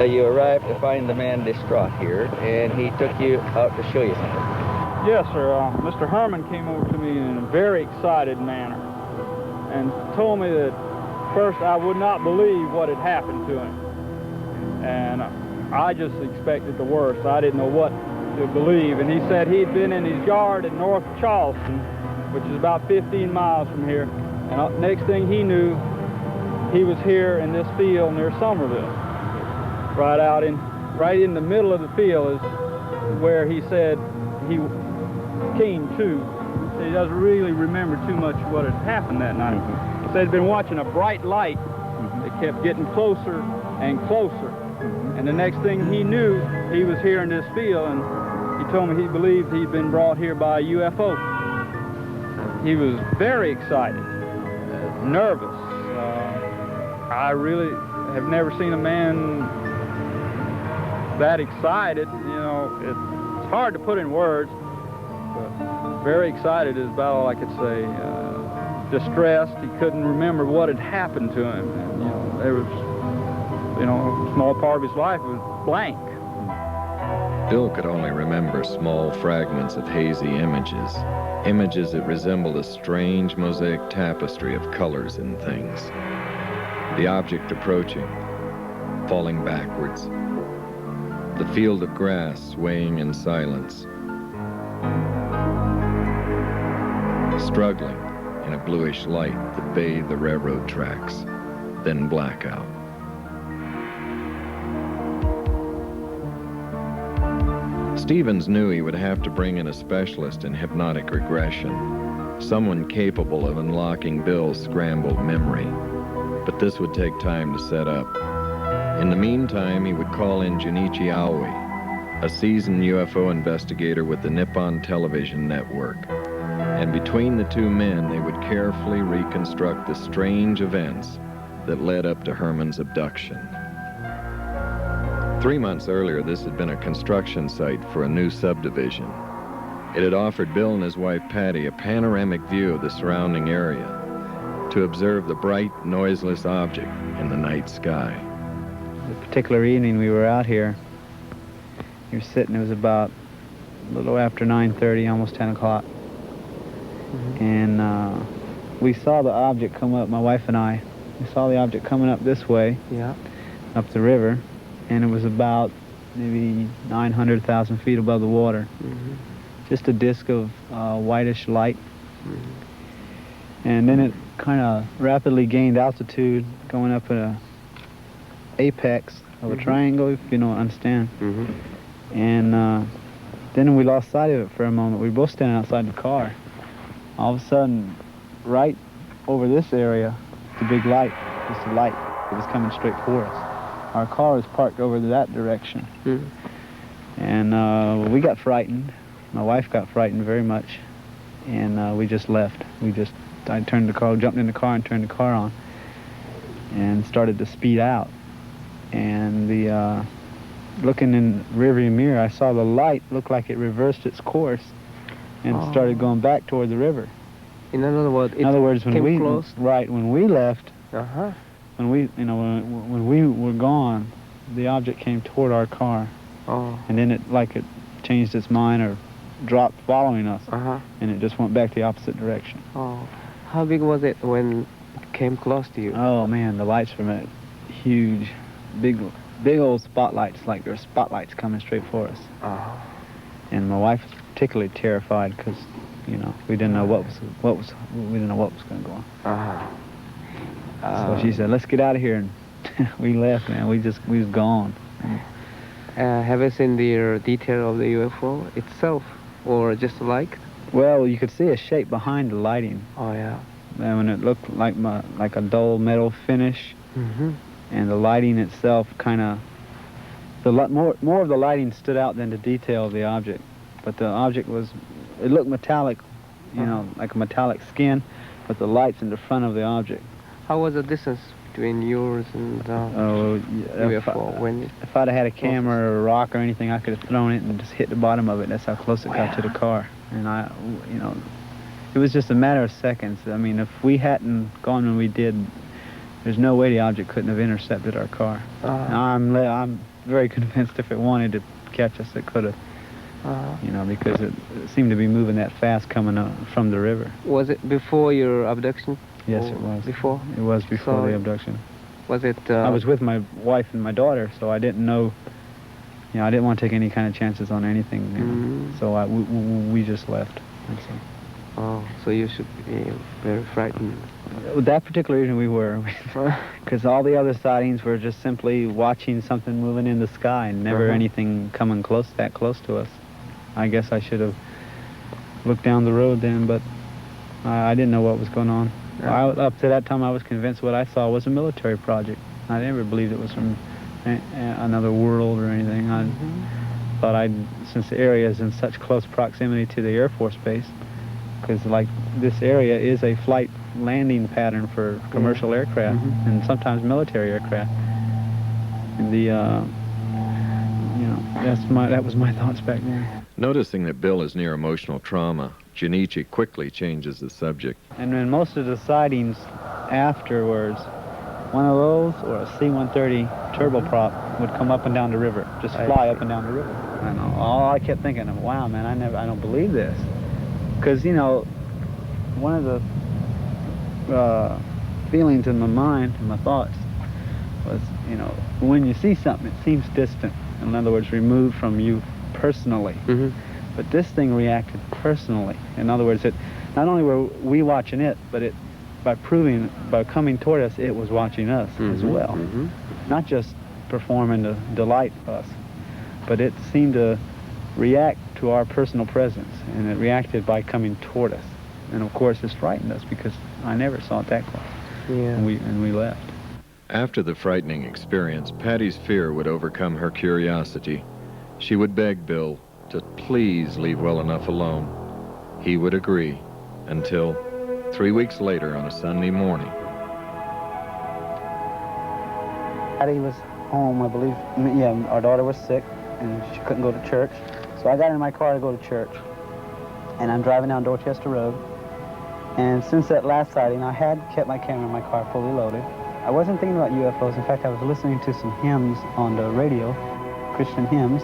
you arrived to find the man distraught here, and he took you out to show you something. Yes, sir. Mr. Herrmann came over to me in a very excited manner and told me that first I would not believe what had happened to him. And I just expected the worst. I didn't know what to believe. And he said he'd been in his yard in North Charleston, which is about 15 miles from here. And next thing he knew, he was here in this field near Somerville. Right in the middle of the field is where he said he came to. He doesn't really remember too much what had happened that night. He said he'd been watching a bright light that kept getting closer and closer. And the next thing he knew, he was here in this field, and he told me he believed he'd been brought here by a UFO. He was very excited, nervous. I really have never seen a man that excited. You know, it's hard to put in words, but very excited is about all I could say. Distressed, he couldn't remember what had happened to him. And, there was, a small part of his life was blank. Bill could only remember small fragments of hazy images that resembled a strange mosaic tapestry of colors and things. The object approaching, falling backwards. The field of grass swaying in silence. Struggling in a bluish light that bathed the railroad tracks, then blackout. Stevens knew he would have to bring in a specialist in hypnotic regression, someone capable of unlocking Bill's scrambled memory. But this would take time to set up. In the meantime, he would call in Junichi Aoi, a seasoned UFO investigator with the Nippon Television Network. And between the two men, they would carefully reconstruct the strange events that led up to Herrmann's abduction. 3 months earlier, this had been a construction site for a new subdivision. It had offered Bill and his wife Patty a panoramic view of the surrounding area to observe the bright, noiseless object in the night sky. The particular evening we were out here, we were sitting, it was about a little after 9:30, almost 10 o'clock. And we saw the object come up, my wife and I. We saw the object coming up this way, up the river, and it was about maybe 900,000 feet above the water. Just a disc of whitish light. And then it kind of rapidly gained altitude, going up at a apex of a triangle, if you don't understand. And then we lost sight of it for a moment. We were both standing outside the car. All of a sudden, right over this area, the big light, just a light. It was coming straight for us. Our car was parked over that direction. And we got frightened. My wife got frightened very much. And we just left. I turned the car, jumped in the car and turned the car on. And started to speed out. And looking in the rearview mirror, I saw the light look like it reversed its course and started going back toward the river. In other words, when we close. when we left, when we were gone, the object came toward our car, and then it changed its mind or dropped following us, and it just went back the opposite direction. How big was it when it came close to you? Oh man, the lights from it, huge, big old spotlights, like there were spotlights coming straight for us. And my wife was particularly terrified because, we didn't know what was going to go on. So she said, "Let's get out of here," and we left, man. We was gone. Have you seen the detail of the UFO itself, or just like? Well, you could see a shape behind the lighting. And when it looked like a dull metal finish, and the lighting itself kind of, more of the lighting stood out than the detail of the object. But the object it looked metallic, like a metallic skin, but the light's in the front of the object. How was the distance between yours and UFO? If I'd have had a camera or a rock or anything, I could have thrown it and just hit the bottom of it. That's how close it got to the car. And it was just a matter of seconds. I mean, if we hadn't gone when we did, there's no way the object couldn't have intercepted our car. I'm very convinced if it wanted to catch us, it could have. You know, because it seemed to be moving that fast coming up from the river. Was it before your abduction? Yes, Or it was. Before? It was before So the abduction. Was it... I was with my wife and my daughter, so I didn't know, you know, I didn't want to take any kind of chances on anything. You know. So we just left. That's it. Oh, so you should be very frightened. With that particular reason, we were. Because all the other sightings were just simply watching something moving in the sky and never anything coming that close to us. I guess I should have looked down the road then, but I didn't know what was going on. Up to that time, I was convinced what I saw was a military project. I never believed it was from another world or anything. I thought since the area is in such close proximity to the Air Force Base, because like this area is a flight landing pattern for commercial aircraft and sometimes military aircraft. And the, you know, that was my thoughts back then. Noticing that Bill is near emotional trauma, Junichi quickly changes the subject. And then most of the sightings afterwards, one of those or a C-130 turboprop would come up and down the river, just fly up and down the river. And all I kept thinking, wow, man, I don't believe this. Because, you know, one of the feelings in my mind and my thoughts was, you know, when you see something, it seems distant. In other words, removed from you personally. But this thing reacted personally. In other words, not only were we watching it, but by coming toward us, it was watching us as well. Not just performing to delight us, but it seemed to react to our personal presence, and it reacted by coming toward us. And of course, this frightened us because I never saw it that close. Yeah. And we left. After the frightening experience, Patty's fear would overcome her curiosity. She would beg Bill to please leave well enough alone. He would agree, until 3 weeks later on a Sunday morning. Patty was home, I believe. Yeah, our daughter was sick, and she couldn't go to church. So I got in my car to go to church, and I'm driving down Dorchester Road. And since that last sighting, I had kept my camera in my car fully loaded. I wasn't thinking about UFOs. In fact, I was listening to some hymns on the radio, Christian hymns,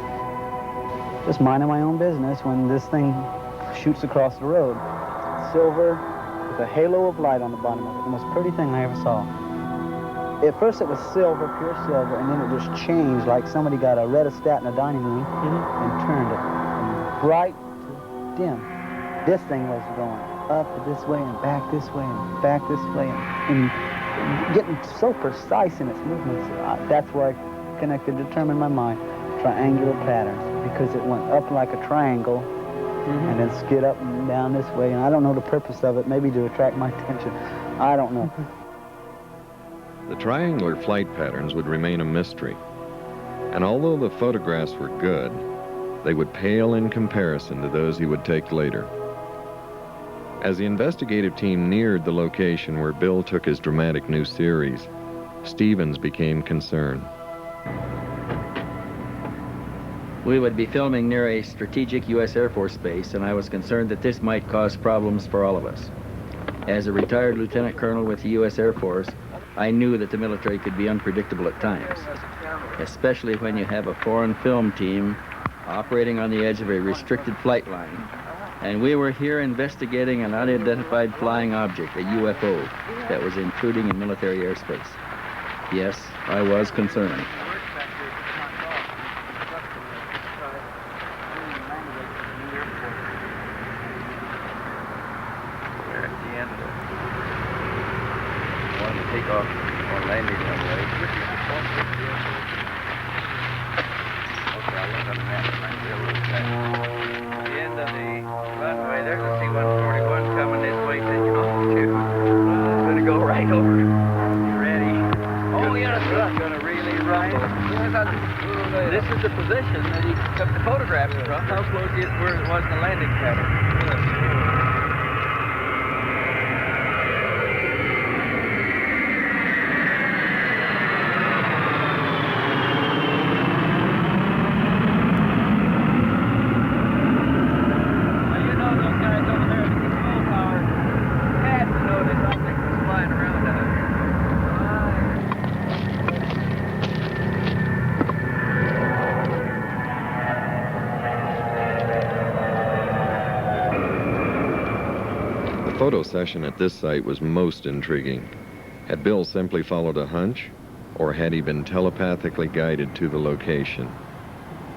just minding my own business when this thing shoots across the road. Silver with a halo of light on the bottom of it. The most pretty thing I ever saw. At first it was silver, pure silver, and then it just changed like somebody got a rheostat in a dining room and turned it from bright to dim. This thing was going up this way and back this way and back this way and getting so precise in its movements. That's where I determined my mind, triangular patterns, because it went up like a triangle and then skid up and down this way. And I don't know the purpose of it, maybe to attract my attention. I don't know. The triangular flight patterns would remain a mystery. And although the photographs were good, they would pale in comparison to those he would take later. As the investigative team neared the location where Bill took his dramatic new series, Stevens became concerned. We would be filming near a strategic U.S. Air Force base, and I was concerned that this might cause problems for all of us. As a retired lieutenant colonel with the U.S. Air Force, I knew that the military could be unpredictable at times, especially when you have a foreign film team operating on the edge of a restricted flight line. And we were here investigating an unidentified flying object, a UFO, that was intruding in military airspace. Yes, I was concerned. We're at the end of it. Wanted to take off or landing runway. Okay, I'll look on the map and might be a little fast. The end of the runway, there's a C-141 coming this way to you. It's gonna go right over. You ready? Oh, yeah, it's gonna really rumble. This is the position that he took the photographs from. How close it where it was in the landing pattern. photo session at this site was most intriguing. Had Bill simply followed a hunch, or had he been telepathically guided to the location?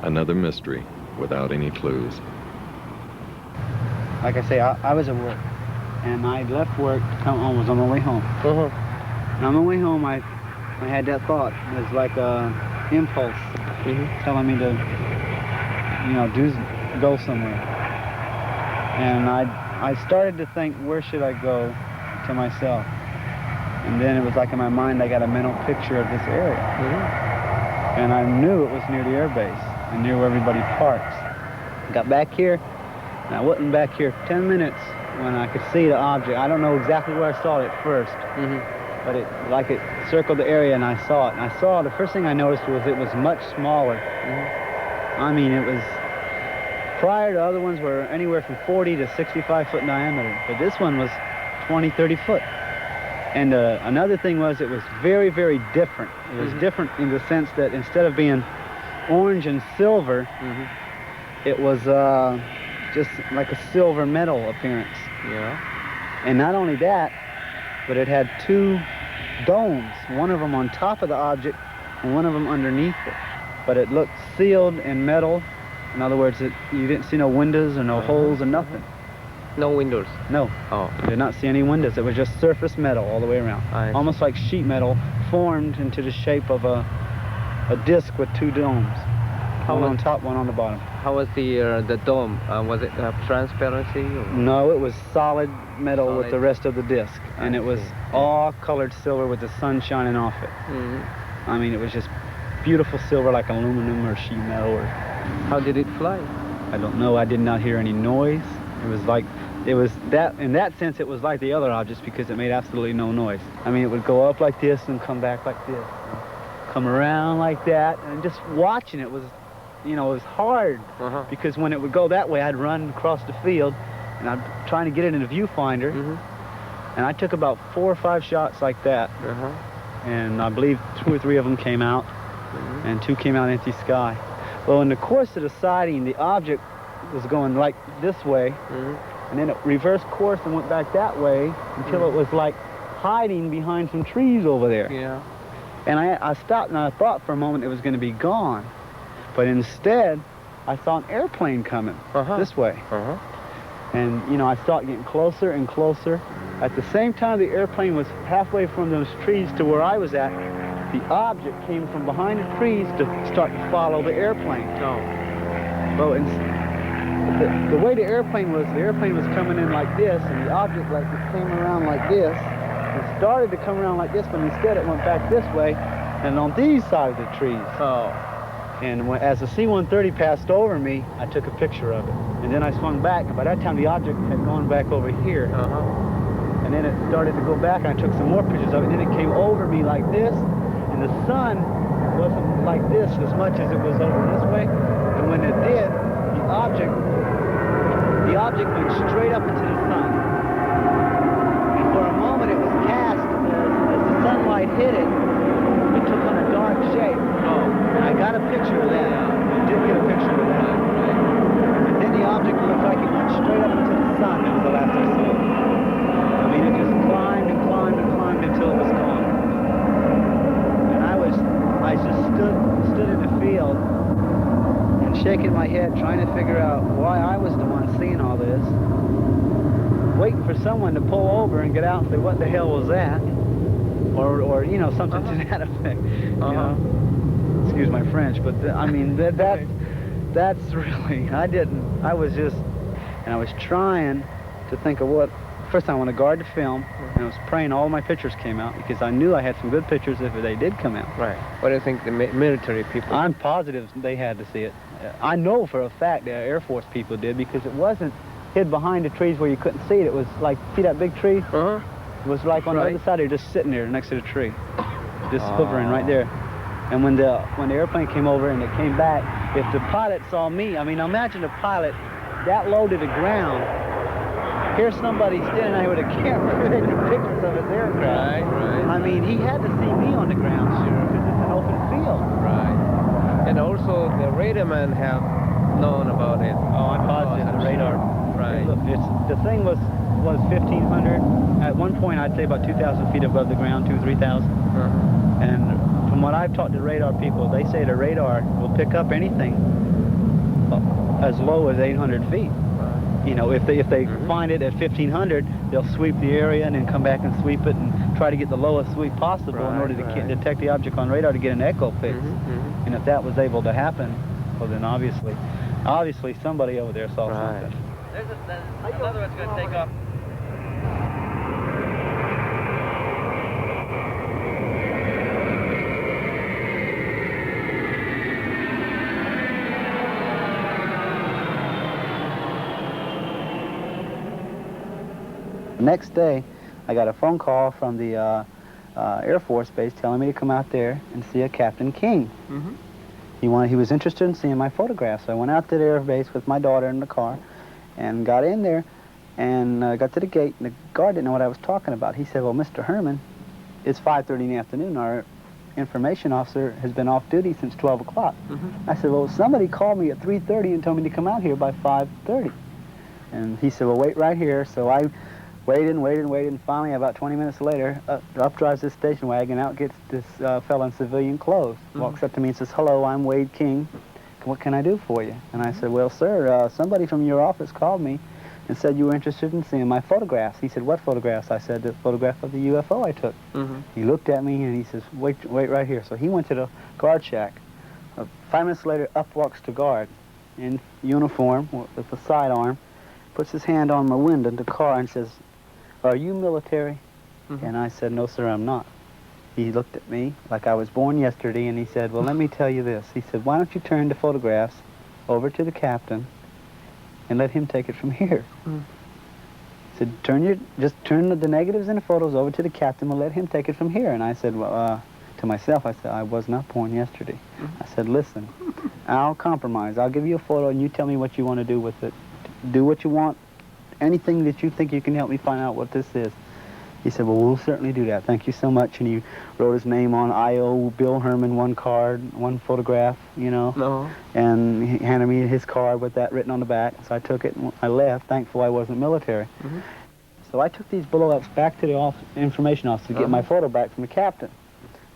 Another mystery without any clues. Like I say, I was at work, and I left work to come home. Was on my way home. And on my way home, I had that thought. It was like a impulse telling me to, go somewhere. And I started to think, where should I go, to myself. And then it was like in my mind, I got a mental picture of this area. And I knew it was near the air base and near where everybody parks. I got back here, and I wasn't back here 10 minutes when I could see the object. I don't know exactly where I saw it at first, but it circled the area, and I saw it. And I saw, the first thing I noticed was it was much smaller. I mean, it was, prior to other ones were anywhere from 40 to 65 foot diameter, but this one was 20, 30 foot. And another thing was, it was very, very different. It was different in the sense that instead of being orange and silver, it was just like a silver metal appearance. And not only that, but it had two domes, one of them on top of the object and one of them underneath it. But it looked sealed in metal. In other words, you didn't see no windows or no holes or nothing. No windows? No. Oh. I did not see any windows. It was just surface metal all the way around. Almost like sheet metal formed into the shape of a disc with two domes. One on top, one on the bottom. How was the dome? Was it transparency? Or? No, it was solid metal with the rest of the disc. And it was all colored silver with the sun shining off it. I mean, it was just beautiful silver like aluminum or sheet metal. Or... How did it fly? I don't know. I did not hear any noise. It was like, in that sense, it was like the other objects because it made absolutely no noise. I mean, it would go up like this and come back like this. Come around like that. And just watching it was, it was hard. Because when it would go that way, I'd run across the field and I'm trying to get it in a viewfinder. And I took about 4 or 5 shots like that. And I believe 2 or 3 of them came out. And 2 came out empty sky. Well, in the course of the sighting, the object was going like this way, and then it reversed course and went back that way until it was like hiding behind some trees over there. And I stopped and I thought for a moment it was going to be gone, but instead I saw an airplane coming this way. And I saw it getting closer and closer. At the same time the airplane was halfway from those trees to where I was at, the object came from behind the trees to start to follow the airplane. Well, the way the airplane was coming in like this, and the object came around like this. It started to come around like this, but instead it went back this way, and on these sides of the trees. And as the C-130 passed over me, I took a picture of it. And then I swung back, and by that time the object had gone back over here. And then it started to go back, and I took some more pictures of it, and then it came over me like this, and the sun wasn't like this as much as it was over this way. And when it did, the object went straight up into the sun. And for a moment it was cast, as the sunlight hit it, it took on a dark shape. And I got a picture of that. I did get a picture of that. And then the object looked like it went straight up into the sun. That was the last I saw it. I mean, it just climbed and climbed and climbed until it was gone. And I just stood in the field and shaking my head, trying to figure out why I was the one seeing all this, waiting for someone to pull over and get out and say, what the hell was that? Or something to that effect. Excuse my French, but I mean, that's really, I was trying to think of what. First I want to guard the film, and I was praying all my pictures came out because I knew I had some good pictures if they did come out. What do you think the military people? I'm positive they had to see it. I know for a fact the Air Force people did because it wasn't hid behind the trees where you couldn't see it. It was like, see that big tree? It was like on the other side, they're just sitting there next to the tree, just hovering right there. And when the airplane came over and it came back, if the pilot saw me, I mean, imagine a pilot that low to the ground. Here's somebody standing out here with a camera taking pictures of his aircraft. I mean, he had to see me on the ground, because it's an open field. And also, the radar man have known about it. Oh, I'm positive the radar. Right. Look, the thing was 1,500. At one point, I'd say about 2,000 feet above the ground, 3,000. And from what I've talked to radar people, they say the radar will pick up anything as low as 800 feet. You know, if they find it at 1,500, they'll sweep the area and then come back and sweep it and try to get the lowest sweep possible in order to detect the object on radar to get an echo fix. And if that was able to happen, well then obviously somebody over there saw something. There's another one's going to take off. The next day, I got a phone call from the Air Force Base telling me to come out there and see a Captain King. He was interested in seeing my photographs. So I went out to the Air Base with my daughter in the car and got in there and got to the gate, and the guard didn't know what I was talking about. He said, well, Mr. Herrmann, it's 5:30 in the afternoon. Our information officer has been off duty since 12 o'clock. I said, well, somebody called me at 3:30 and told me to come out here by 5:30. And he said, well, wait right here. So I waited, and finally, about 20 minutes later, up drives this station wagon, out gets this fellow in civilian clothes, walks up to me and says, hello, I'm Wade King. What can I do for you? And I said, well, sir, somebody from your office called me and said you were interested in seeing my photographs. He said, what photographs? I said, the photograph of the UFO I took. He looked at me and he says, wait right here. So he went to the guard shack. 5 minutes later, up walks the guard in uniform with a sidearm, puts his hand on my window in the car and says, are you military? And I said, no, sir, I'm not. He looked at me like I was born yesterday, and he said, well, let me tell you this. He said, why don't you turn the photographs over to the captain and let him take it from here? He said, just turn the negatives and the photos over to the captain and let him take it from here. And I said, well, to myself, I said, I was not born yesterday. I said, listen, I'll compromise. I'll give you a photo, and you tell me what you want to do with it. Do what you want. Anything that you think you can help me find out what this is. He said, well, we'll certainly do that. Thank you so much. And he wrote his name on I.O. Bill Herrmann, one card, one photograph, you know. And he handed me his card with that written on the back. So I took it and I left, thankful I wasn't military. So I took these blow-ups back to the information office to get my photo back from the captain.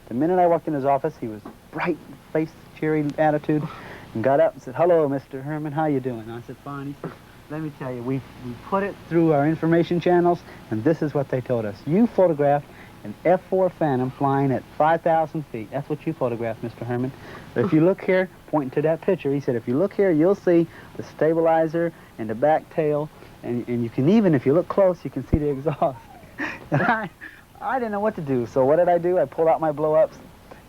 The minute I walked in his office, he was bright face, cheery attitude, and got up and said, hello, Mr. Herrmann, how you doing? And I said, fine. He said, let me tell you, we put it through our information channels, and this is what they told us. You photographed an F-4 Phantom flying at 5,000 feet. That's what you photographed, Mr. Herrmann. But if you look here, pointing to that picture, he said, if you look here, you'll see the stabilizer and the back tail, and you can even, if you look close, you can see the exhaust. And I didn't know what to do, so what did I do? I pulled out my blow-ups,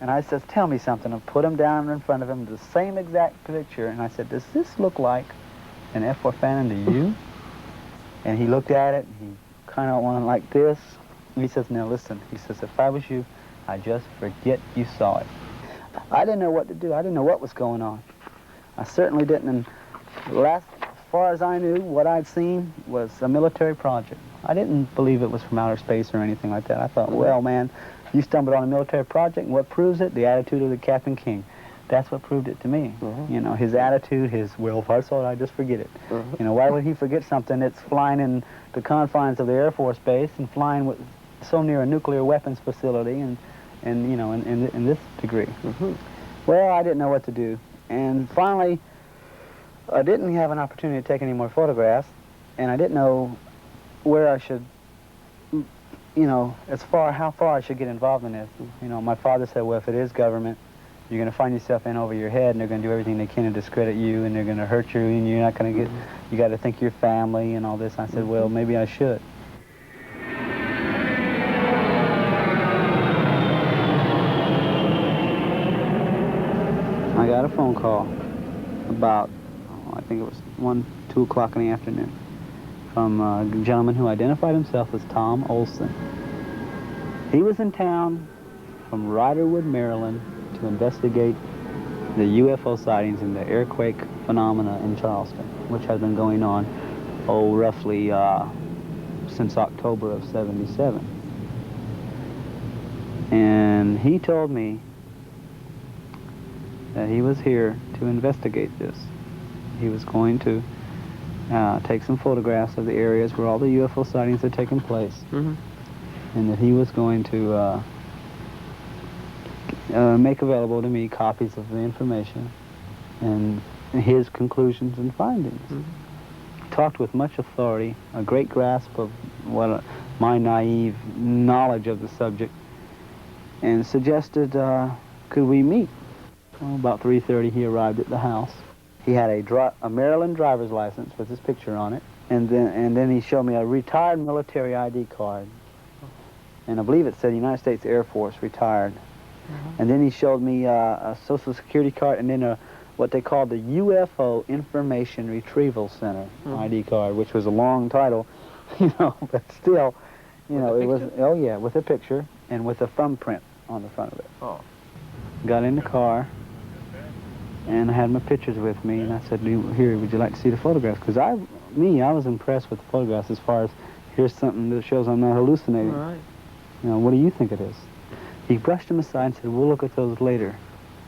and I said, tell me something. I put them down in front of him, the same exact picture, and I said, does this look like an F-4 Phantom to you? And he looked at it, and he kind of went like this. And he says, now listen, he says, if I was you, I'd just forget you saw it. I didn't know what to do. I didn't know what was going on. I certainly didn't. And as far as I knew, what I'd seen was a military project. I didn't believe it was from outer space or anything like that. I thought, well, man, you stumbled on a military project, and what proves it? The attitude of the Captain King. That's what proved it to me. You know, his attitude, well, if I saw it, I'd just forget it. You know, why would he forget something that's flying in the confines of the Air Force Base and flying with so near a nuclear weapons facility and you know, in this degree? Well, I didn't know what to do. And finally, I didn't have an opportunity to take any more photographs, and I didn't know where I should, you know, how far I should get involved in this. You know, my father said, well, if it is government, you're going to find yourself in over your head, and they're going to do everything they can to discredit you, and they're going to hurt you, and you're not going to get, you got to think of your family and all this. I said, well, maybe I should. I got a phone call about, I think it was 2 o'clock in the afternoon, from a gentleman who identified himself as Tom Olson. He was in town from Riderwood, Maryland, to investigate the UFO sightings and the earthquake phenomena in Charleston, which has been going on, roughly since October of '77. And he told me that he was here to investigate this. He was going to take some photographs of the areas where all the UFO sightings had taken place, Mm-hmm. and that he was going to make available to me copies of the information and his conclusions and findings. Mm-hmm. Talked with much authority, a great grasp of what my naive knowledge of the subject, and suggested, could we meet? Well, about 3:30 he arrived at the house. He had a Maryland driver's license with his picture on it, and then he showed me a retired military ID card, and I believe it said United States Air Force retired. And then he showed me a Social Security card, and then what they called the UFO Information Retrieval Center ID card, which was a long title, but still, it was, oh yeah, with a picture and with a thumbprint on the front of it. Oh. Got in the car, and I had my pictures with me, and I said, here, would you like to see the photographs? Because I was impressed with the photographs as far as, here's something that shows I'm not hallucinating. All right. What do you think it is? He brushed them aside and said, we'll look at those later.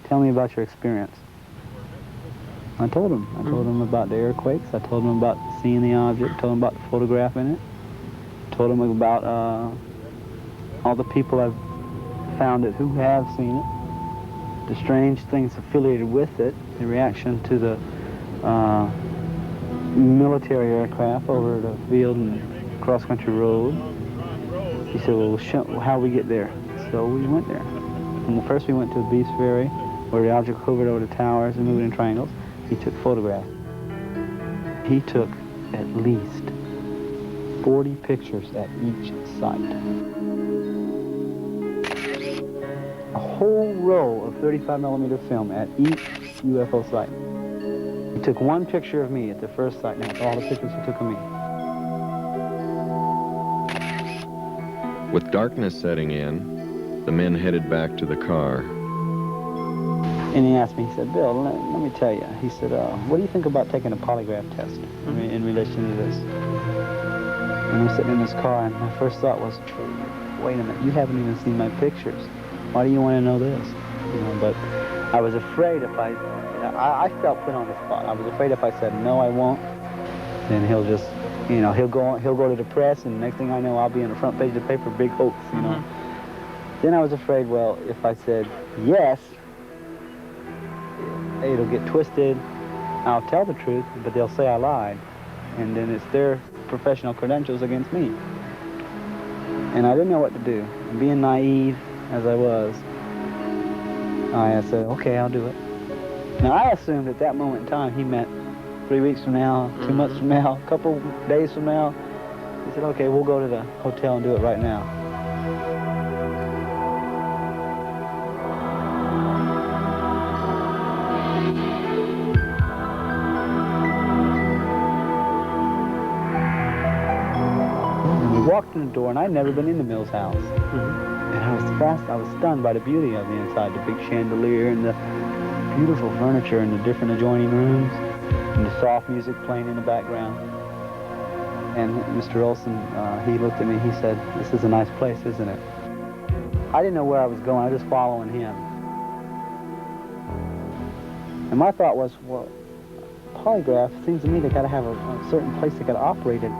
Tell me about your experience. I told him. I told him about the earthquakes. I told him about seeing the object. Told him about the photograph in it. Told him about all the people I've found it who have seen it. The strange things affiliated with it. The reaction to the military aircraft over the field and cross-country road. He said, well, how we get there? So we went there. And first we went to the Beast Ferry, where the object hovered over the towers and moved in triangles. He took photographs. He took at least 40 pictures at each site. A whole roll of 35mm film at each UFO site. He took one picture of me at the first site, and that's all the pictures he took of me. With darkness setting in, the men headed back to the car. And he asked me, he said, Bill, let me tell you. He said, what do you think about taking a polygraph test in relation to this? And I'm sitting in this car, and my first thought was, wait a minute, you haven't even seen my pictures. Why do you want to know this? But I was afraid if I felt put on the spot. I was afraid if I said, no, I won't, then he'll just, he'll go to the press, and next thing I know, I'll be on the front page of the paper, big hoax, Then I was afraid, well, if I said yes, it'll get twisted. I'll tell the truth, but they'll say I lied. And then it's their professional credentials against me. And I didn't know what to do. And being naive as I was, I said, okay, I'll do it. Now, I assumed at that moment in time he meant 3 weeks from now, 2 months from now, a couple days from now. He said, okay, we'll go to the hotel and do it right now. Walked in the door, and I'd never been in the Mills house. And I was stunned by the beauty of the inside, the big chandelier and the beautiful furniture and the different adjoining rooms and the soft music playing in the background. And Mr. Olson, he looked at me, he said, this is a nice place, isn't it? I didn't know where I was going, I was just following him. And my thought was, well, polygraph, seems to me they gotta have a certain place they gotta operate it.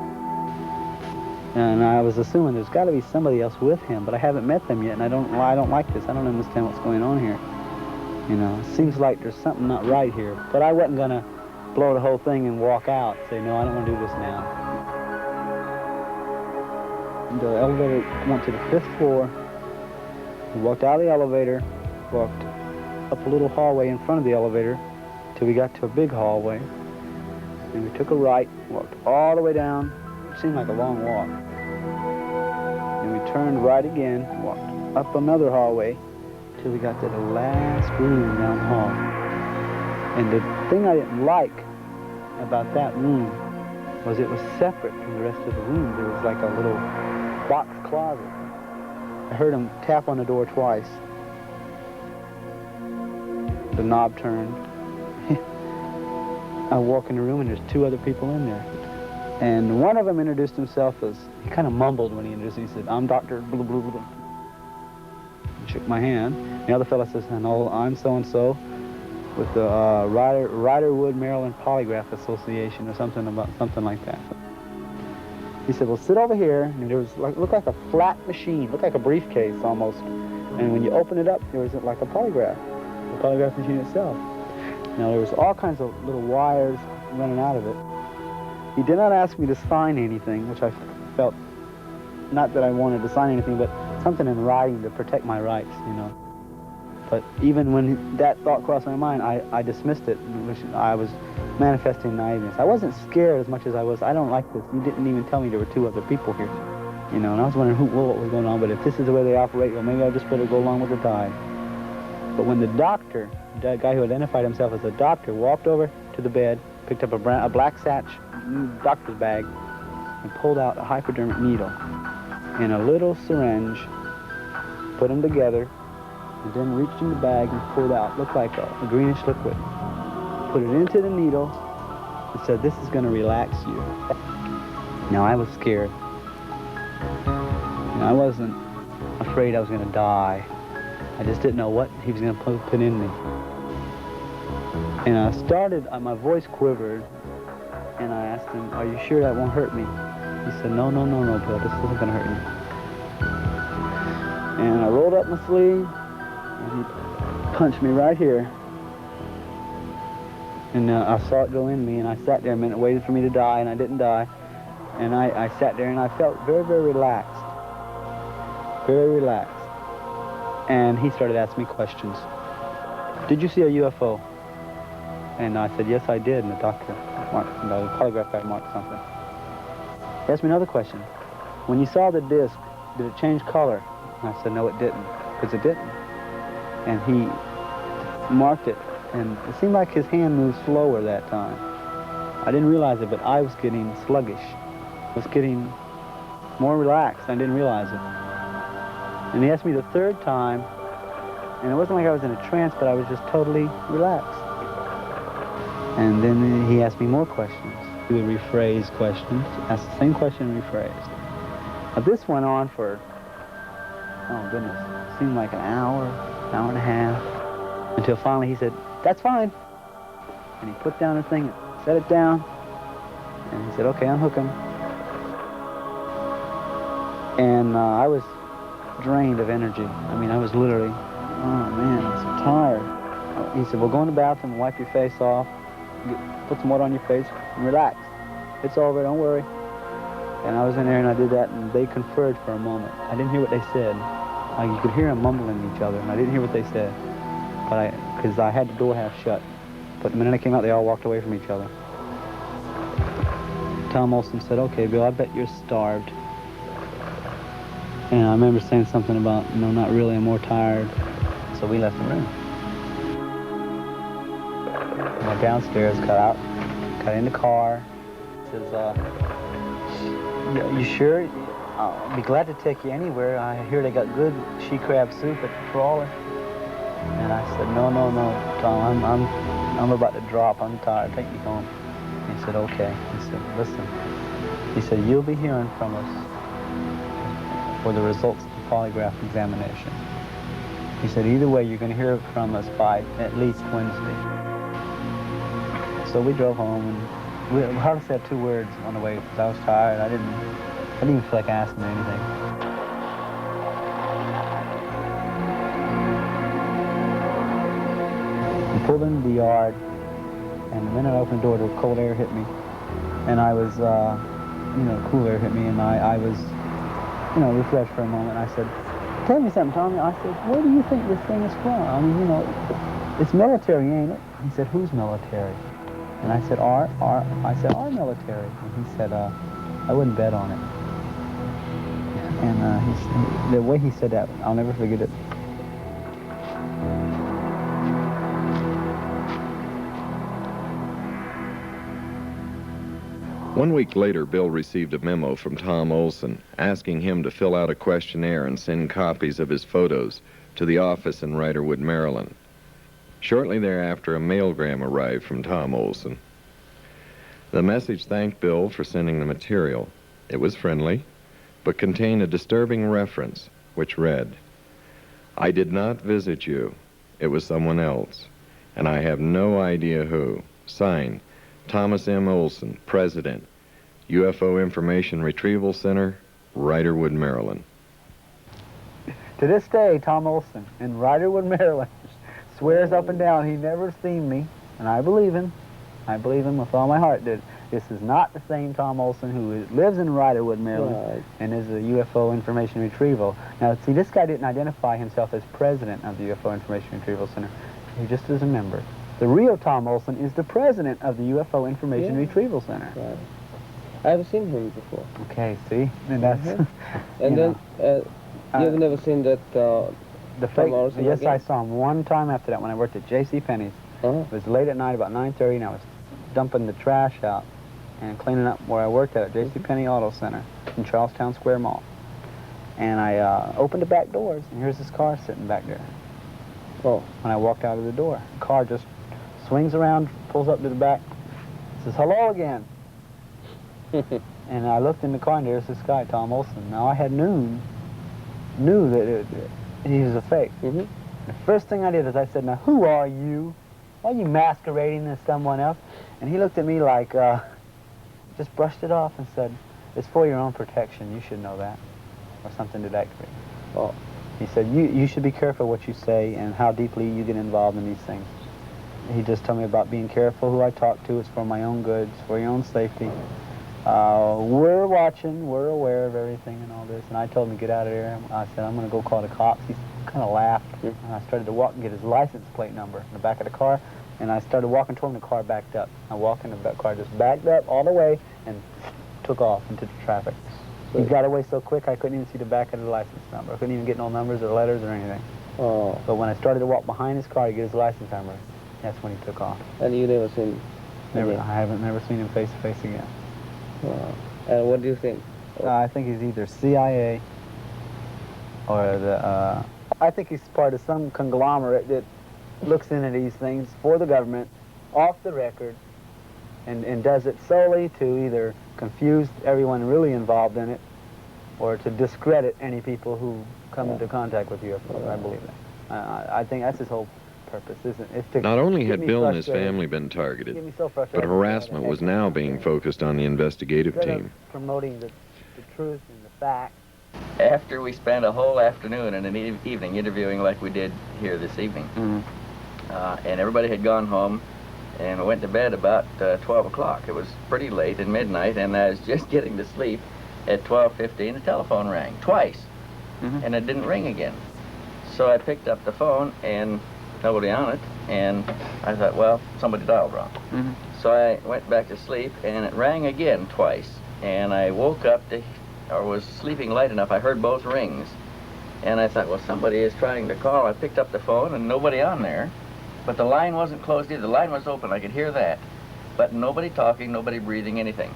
And I was assuming there's got to be somebody else with him, but I haven't met them yet, and I don't like this. I don't understand what's going on here. It seems like there's something not right here. But I wasn't going to blow the whole thing and walk out, say, no, I don't want to do this now. The elevator went to the 5th floor. We walked out of the elevator, walked up a little hallway in front of the elevator till we got to a big hallway. And we took a right, walked all the way down. It seemed like a long walk. And we turned right again, walked up another hallway till we got to the last room down the hall. And the thing I didn't like about that room was it was separate from the rest of the room. There was like a little box closet. I heard him tap on the door twice. The knob turned. I walk in the room and there's 2 other people in there. And one of them introduced himself as, he kind of mumbled when he introduced himself. He said, I'm Dr. blah, blah, blah. He shook my hand. The other fellow says, no, I'm so-and-so. with the Riderwood, Maryland Polygraph Association or something like that. He said, well, sit over here, and there was looked like a flat machine, looked like a briefcase almost. And when you open it up, there was like a polygraph, the polygraph machine itself. Now, there was all kinds of little wires running out of it. He did not ask me to sign anything, which I felt, not that I wanted to sign anything, but something in writing to protect my rights, you know. But even when that thought crossed my mind, I dismissed it, which I was manifesting naiveness. I wasn't scared as much as I was, I don't like this. You didn't even tell me there were 2 other people here. You know, and I was wondering what was going on, but if this is the way they operate, well, maybe I just better go along with the tide. But when the doctor, the guy who identified himself as a doctor, walked over to the bed, picked up a black satch doctor's bag, and pulled out a hypodermic needle and a little syringe, put them together, and then reached in the bag and pulled out, looked like a greenish liquid, put it into the needle, and said, this is going to relax you. Now, I was scared. And I wasn't afraid I was going to die. I just didn't know what he was going to put in me. And I started, my voice quivered, and I asked him, are you sure that won't hurt me? He said, no, Bill, this isn't going to hurt you. And I rolled up my sleeve, and he punched me right here. And I saw it go in me, and I sat there a minute, waiting for me to die, and I didn't die. And I sat there, and I felt very, very relaxed. Very relaxed. And he started asking me questions. Did you see a UFO? And I said, yes, I did. And the doctor, the polygraph guy marked something. He asked me another question. When you saw the disc, did it change color? And I said, no, it didn't, because it didn't. And he marked it, and it seemed like his hand moved slower that time. I didn't realize it, but I was getting sluggish. I was getting more relaxed. I didn't realize it. And he asked me the 3rd time, and it wasn't like I was in a trance, but I was just totally relaxed. And then he asked me more questions. He would rephrase questions, ask the same question rephrased. Now, this went on for, oh goodness, it seemed like an hour and a half, until finally he said, that's fine. And he put down the thing, set it down, and he said, okay, unhook him. And I was drained of energy. I mean, I was literally, oh man, I'm so tired. He said, well, go in the bathroom and wipe your face off, put some water on your face, and relax. It's over, don't worry. And I was in there and I did that, and they conferred for a moment. I didn't hear what they said. You could hear them mumbling each other, and I didn't hear what they said, but because I had the door half shut. But the minute I came out, they all walked away from each other. Tom Olson said, okay, Bill, I bet you're starved. And I remember saying something about, no, not really, I'm more tired. So we left the room. I went downstairs, got in the car. Says, you sure? I'll be glad to take you anywhere. I hear they got good she crab soup at the Trawler. And I said, no, Tom, I'm about to drop. I'm tired. Take me home. He said, okay. He said, listen. He said, you'll be hearing from us for the results of the polygraph examination. He said, either way, you're going to hear from us by at least Wednesday. So we drove home, and we hardly said 2 words on the way because I was tired. I didn't even feel like asking anything. We pulled into the yard, and the minute I opened the door, the cold air hit me. And I was, cool air hit me, and I was, refreshed for a moment. I said, tell me something, Tommy. I said, where do you think this thing is from? I mean, it's military, ain't it? He said, who's military? And I said, our military. And he said, I wouldn't bet on it. And the way he said that, I'll never forget it. One week later, Bill received a memo from Tom Olson asking him to fill out a questionnaire and send copies of his photos to the office in Riderwood, Maryland. Shortly thereafter, a mailgram arrived from Tom Olson. The message thanked Bill for sending the material. It was friendly, but contained a disturbing reference, which read, I did not visit you. It was someone else. and I have no idea who. Signed, Thomas M. Olson, President, UFO Information Retrieval Center, Riderwood, Maryland. To this day, Tom Olson in Riderwood, Maryland, swears up and down he never seen me, and I believe him. I believe him with all my heart. That this is not the same Tom Olson who lives in Riderwood, Maryland, and is a UFO Information Retrieval. Now, see, this guy didn't identify himself as president of the UFO Information Retrieval Center. He just is a member. The real Tom Olson is the president of the UFO Information Retrieval Center. Right. I've seen him before. Okay, see, and that's And then you've never seen that the fake. Yes, again? I saw him one time after that when I worked at J.C. Penney's. It was late at night, about 9:30, and I was dumping the trash out and cleaning up where I worked at J.C. Penney Auto Center in Charlestown Square Mall. And I opened the back doors, and here's this car sitting back there. When I walked out of the door, the car just swings around, pulls up to the back, says, "Hello again." And I looked in the car, and there's this guy, Tom Olson. Now, I had knew that he was a fake. The first thing I did is I said, "Now, who are you? Why are you masquerading as someone else?" And he looked at me like, just brushed it off and said, "It's for your own protection. You should know that," or something to that degree. He said, you should be careful what you say and how deeply you get involved in these things. He just told me about being careful who I talk to. It's for my own good. It's for your own safety. We're watching. We're aware of everything and all this. And I told him to get out of there. I said, "I'm going to go call the cops." He kind of laughed. And I started to walk and get his license plate number in the back of the car. And I started walking toward him. The car backed up. I walked in, the car just backed up all the way and took off into the traffic. He got away so quick I couldn't even see the back of the license number. I couldn't even get no numbers or letters or anything. But when I started to walk behind his car to get his license number, that's when he took off. And you never seen him? Never. I haven't never seen him face to face again. And what do you think? I think he's either CIA or I think he's part of some conglomerate that looks into these things for the government, off the record, and does it solely to either confuse everyone really involved in it or to discredit any people who come into contact with UFOs. I believe that. I think that's his whole purpose, isn't it? To Not only had Bill and his family been targeted, but harassment was now being focused on the investigative team. Promoting the truth and the facts. After we spent a whole afternoon and an evening interviewing like we did here this evening, and everybody had gone home, and went to bed about 12 o'clock. It was pretty late at midnight, and I was just getting to sleep. At 12:15, the telephone rang twice, and it didn't ring again. So I picked up the phone, and nobody on it, and I thought, well, somebody dialed wrong. So I went back to sleep, and it rang again twice, and I woke up or was sleeping light enough, I heard both rings, and I thought, well, somebody is trying to call. I picked up the phone, and nobody on there. But the line wasn't closed either. The line was open. I could hear that. But nobody talking, nobody breathing, anything.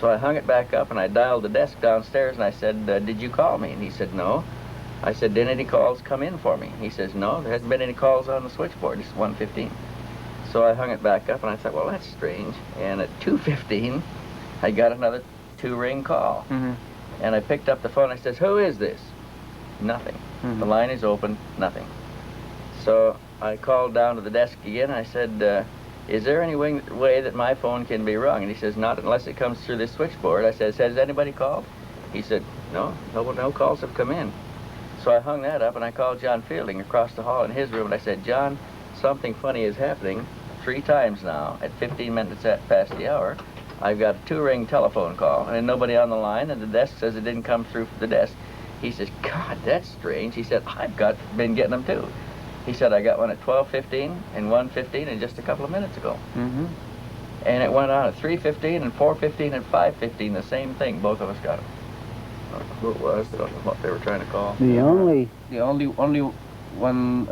So I hung it back up, and I dialed the desk downstairs, and I said, "Did you call me?" And he said, "No." I said, "Did any calls come in for me?" He says, "No, there hasn't been any calls on the switchboard. It's 1:15. So I hung it back up, and I thought, well, that's strange. And at 2:15, I got another 2-ring call. And I picked up the phone. I says, "Who is this?" Nothing. The line is open. Nothing. So I called down to the desk again, and I said, "Is there any way that my phone can be rung?" And he says, "Not unless it comes through this switchboard." I said, "Has anybody called?" He said, no calls have come in." So I hung that up, and I called John Fielding across the hall in his room, and I said, "John, something funny is happening 3 times now at 15 minutes past the hour. I've got a 2-ring telephone call, and nobody on the line, and the desk says it didn't come through from the desk." He says, "God, that's strange." He said, "I've been getting them too." He said, "I got one at 12:15 and 1:15 and just a couple of minutes ago." And it went on at 3:15 and 4:15 and 5:15, the same thing. Both of us got them. I don't know who it was. I don't know what they were trying to call. The only one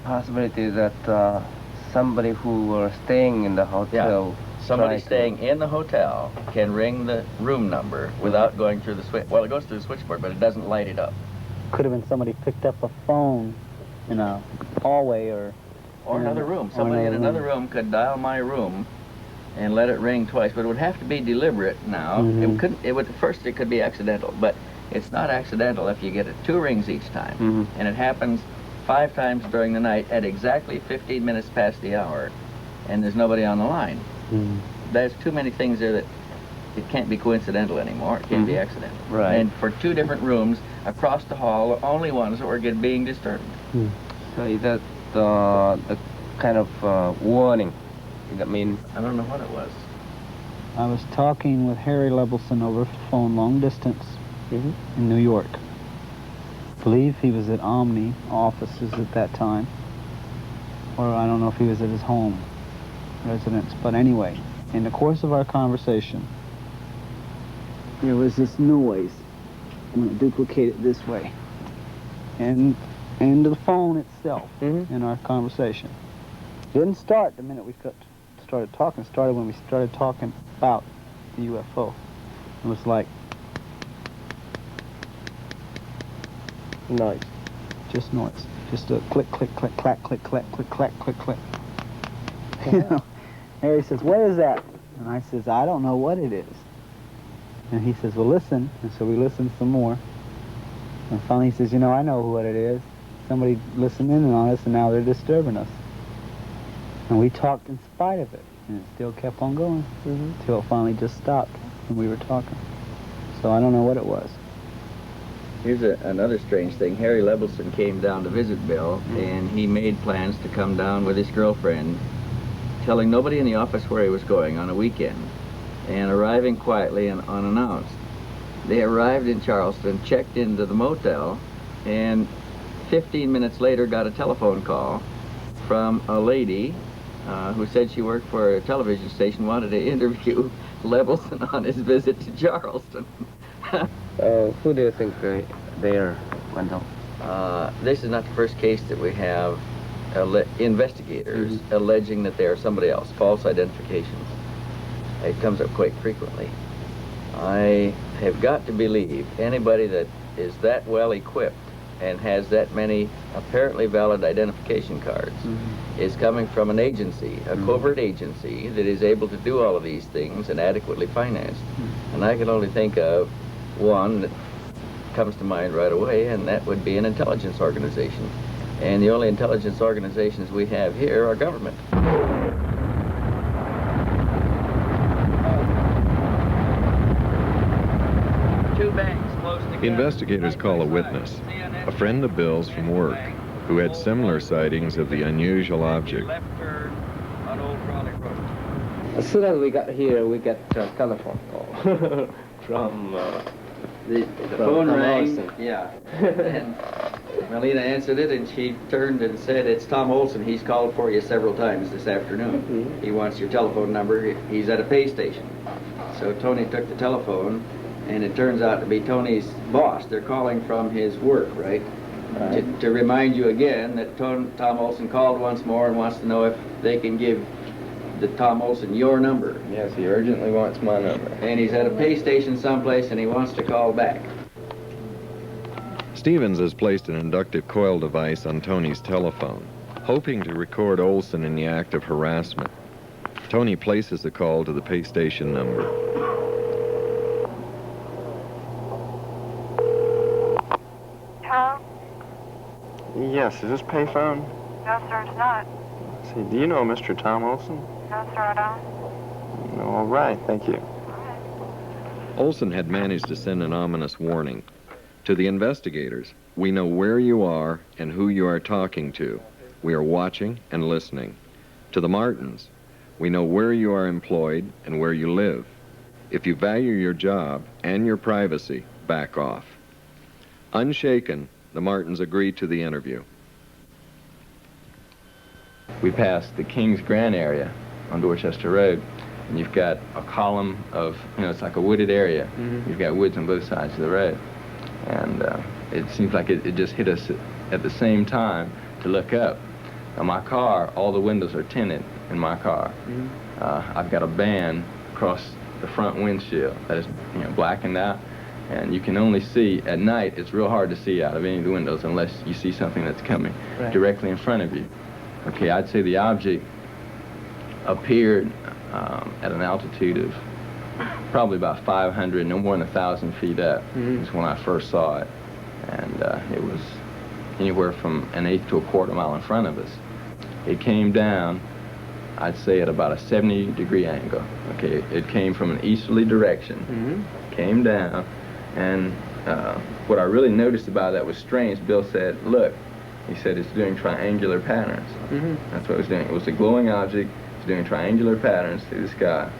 possibility that somebody who were staying in the hotel. Somebody staying in the hotel can ring the room number without going through the switch. Well, it goes through the switchboard, but it doesn't light it up. Could have been somebody picked up a phone in a hallway or another room. Somebody in another room could dial my room and let it ring twice, but it would have to be deliberate now. First it could be accidental, but it's not accidental if you get it 2 rings each time. And it happens 5 times during the night at exactly 15 minutes past the hour, and there's nobody on the line. There's too many things there that it can't be coincidental anymore. It can't be accidental. Right. And for 2 different rooms across the hall, only ones that were being disturbed. So is that the kind of warning? I mean, I don't know what it was. I was talking with Harry Levelson over the phone, long distance, in New York. I believe he was at Omni offices at that time, or I don't know if he was at his home residence. But anyway, in the course of our conversation, there was this noise. I'm going to duplicate it this way. And to the phone itself in our conversation. Didn't start the minute we started talking. It started when we started talking about the UFO. It was like noise. Just noise. Just a click, click, click, clack, click, clack, click, clack, click, click. You know, Harry says, "What is that?" And I says, "I don't know what it is." And he says, "Well, listen." And so we listened some more. And finally he says, "You know, I know what it is. Somebody listened in on us, and now they're disturbing us." And we talked in spite of it, and it still kept on going until it finally just stopped when we were talking. So I don't know what it was. Here's another strange thing. Harry Levelson came down to visit Bill, and he made plans to come down with his girlfriend, telling nobody in the office where he was going on a weekend, and arriving quietly and unannounced. They arrived in Charleston, checked into the motel, and 15 minutes later got a telephone call from a lady who said she worked for a television station, wanted to interview Levelson on his visit to Charleston. Who do you think they are, Wendell? This is not the first case that we have investigators alleging that they are somebody else, false identifications. It comes up quite frequently. I have got to believe anybody that is that well equipped and has that many apparently valid identification cards is coming from an agency, a covert agency that is able to do all of these things and adequately financed. And I can only think of one that comes to mind right away, and that would be an intelligence organization. And the only intelligence organizations we have here are government. 2 banks close together. Investigators call a witness, a friend of Bill's from work, who had similar sightings of the unusual object. Left turn on Old Trolley Road. As soon as we got here, we got a telephone call from The phone rang, yeah. And Melina answered it, and she turned and said, "It's Tom Olson. He's called for you several times this afternoon. He wants your telephone number. He's at a pay station." So Tony took the telephone, and it turns out to be Tony's boss. They're calling from his work, right? To remind you again that Tom Olson called once more and wants to know if they can give the Tom Olson your number. Yes, he urgently wants my number. And he's at a pay station someplace, and he wants to call back. Stevens has placed an inductive coil device on Tony's telephone, hoping to record Olson in the act of harassment. Tony places the call to the pay station number. Hello? Yes, is this payphone? No, sir, it's not. See, do you know Mr. Tom Olson? No, sir, I don't. No, all right, thank you. Olson had managed to send an ominous warning. To the investigators, we know where you are and who you are talking to. We are watching and listening. To the Martins, we know where you are employed and where you live. If you value your job and your privacy, back off. Unshaken, the Martins agreed to the interview. We passed the Kings Grant area on Dorchester Road, and you've got a column of, it's like a wooded area. You've got woods on both sides of the road. And it seems like it just hit us at the same time to look up. Now my car, all the windows are tinted in my car. I've got a band across the front windshield that is blackened out, and you can only see at night. It's real hard to see out of any of the windows unless you see something that's coming directly in front of you. Okay, I'd say the object appeared at an altitude of probably about 500, no more than 1,000 feet up. Is when I first saw it, and it was anywhere from an eighth to a quarter mile in front of us. It came down, I'd say at about a 70-degree angle. Okay, it came from an easterly direction, came down, and what I really noticed about that was strange. Bill said, look, he said it's doing triangular patterns. That's what it was doing. It was a glowing object. It's doing triangular patterns through the sky.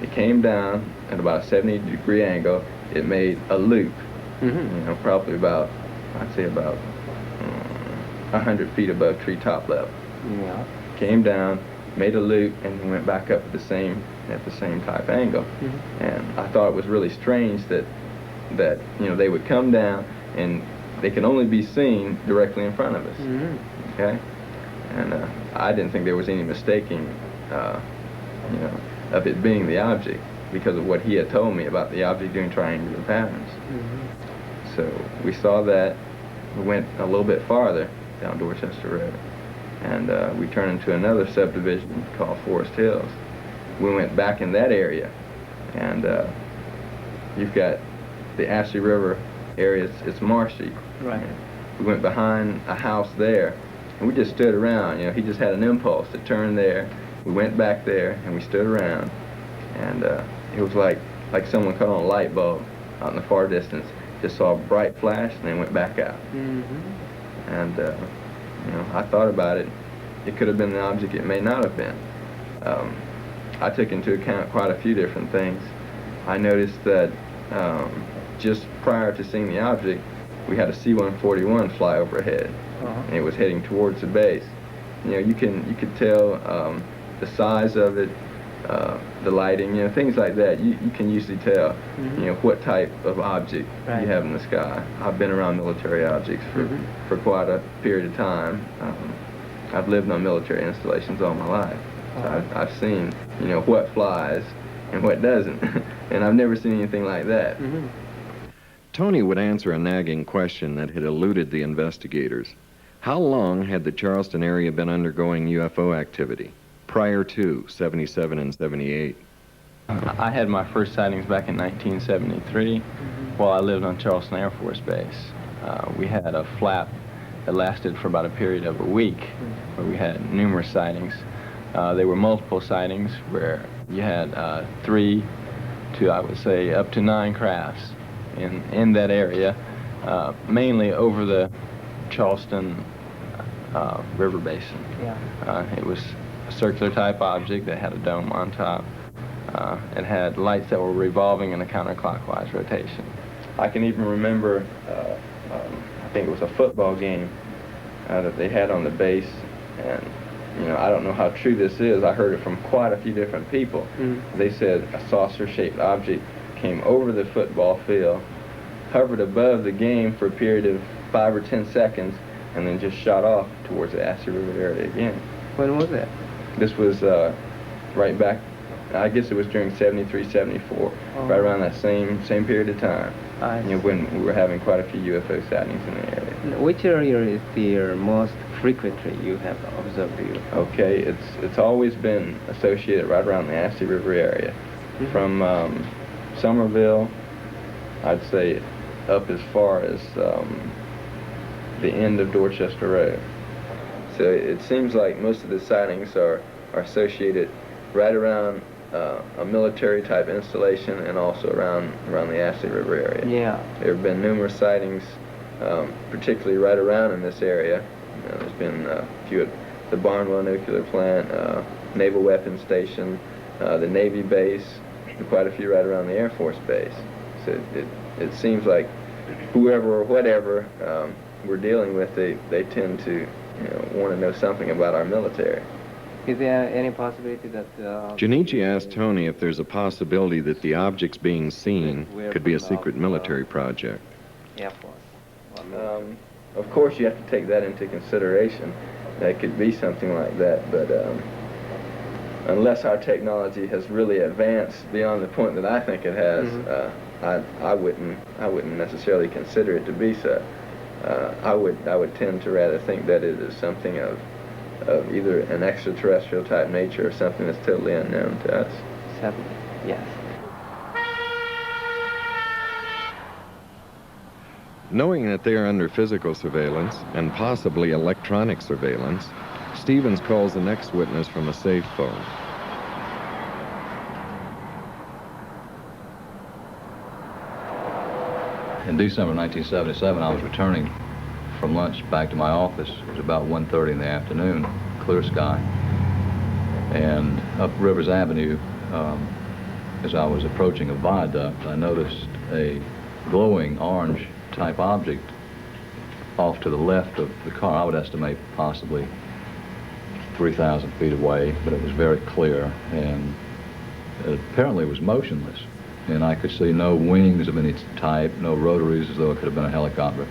It came down at about a 70-degree angle. It made a loop, you know, probably about, I'd say about 100 feet above treetop level. Yeah. Came down, made a loop, and then went back up at the same type angle. And I thought it was really strange that you know, they would come down and they can only be seen directly in front of us. Okay, and I didn't think there was any mistaking, you know, of it being the object because of what he had told me about the object doing triangular patterns. So we saw that. We went a little bit farther down Dorchester Road, and we turned into another subdivision called Forest Hills. We went back in that area, and you've got the Ashley River area. It's marshy. Right. We went behind a house there, and we just stood around. You know, he just had an impulse to turn there. We went back there, and we stood around, and it was like someone cut on a light bulb out in the far distance. Just saw a bright flash, and then went back out. And you know, I thought about it. It could have been the object. It may not have been. I took into account quite a few different things. I noticed that just prior to seeing the object, we had a C-141 fly overhead, and it was heading towards the base. You know, you could tell the size of it, the lighting, you know, things like that. You can usually tell, you know, what type of object you have in the sky. I've been around military objects for quite a period of time. I've lived on military installations all my life. So I've seen, you know, what flies and what doesn't, and I've never seen anything like that. Tony would answer a nagging question that had eluded the investigators. How long had the Charleston area been undergoing UFO activity prior to 77 and 78? I had my first sightings back in 1973 while I lived on Charleston Air Force Base. We had a flap that lasted for about a period of a week where we had numerous sightings. There were multiple sightings where you had 3 to, I would say, up to 9 crafts in that area, mainly over the Charleston River Basin. It was a circular type object that had a dome on top. It had lights that were revolving in a counterclockwise rotation. I can even remember, I think it was a football game that they had on the base, and you know, I don't know how true this is. I heard it from quite a few different people. They said a saucer-shaped object came over the football field, hovered above the game for a period of 5 or 10 seconds, and then just shot off towards the Ashley River area again. When was that? This was right back, I guess it was during 73, 74, right around that same period of time. You know, when we were having quite a few UFO sightings in the area. Which area is the most frequently you have observed the UFO? Okay, it's always been associated right around the Ashley River area. From Somerville, I'd say up as far as the end of Dorchester Road. So it seems like most of the sightings are associated right around a military type installation and also around the Ashley River area. There have been numerous sightings, particularly right around in this area. There's been a few at the Barnwell Nuclear Plant, Naval Weapons Station, the Navy base, and quite a few right around the Air Force Base. So it seems like whoever or whatever we're dealing with, they tend to want to know something about our military. Is there any possibility that... Junichi asked Tony if there's a possibility that the objects being seen could be a secret military project. Air Force. Of course, you have to take that into consideration. That could be something like that, but unless our technology has really advanced beyond the point that I think it has, I wouldn't necessarily consider it to be so. I would tend to rather think that it is something of either an extraterrestrial type nature or something that's totally unknown to us. Yes. Knowing that they are under physical surveillance and possibly electronic surveillance, Stevens calls the next witness from a safe phone. In December 1977, I was returning from lunch back to my office. It was about 1:30 in the afternoon, clear sky. And up Rivers Avenue, as I was approaching a viaduct, I noticed a glowing orange type object off to the left of the car. I would estimate possibly 3,000 feet away, but it was very clear, and it apparently was motionless. And I could see no wings of any type, no rotaries, as though it could have been a helicopter.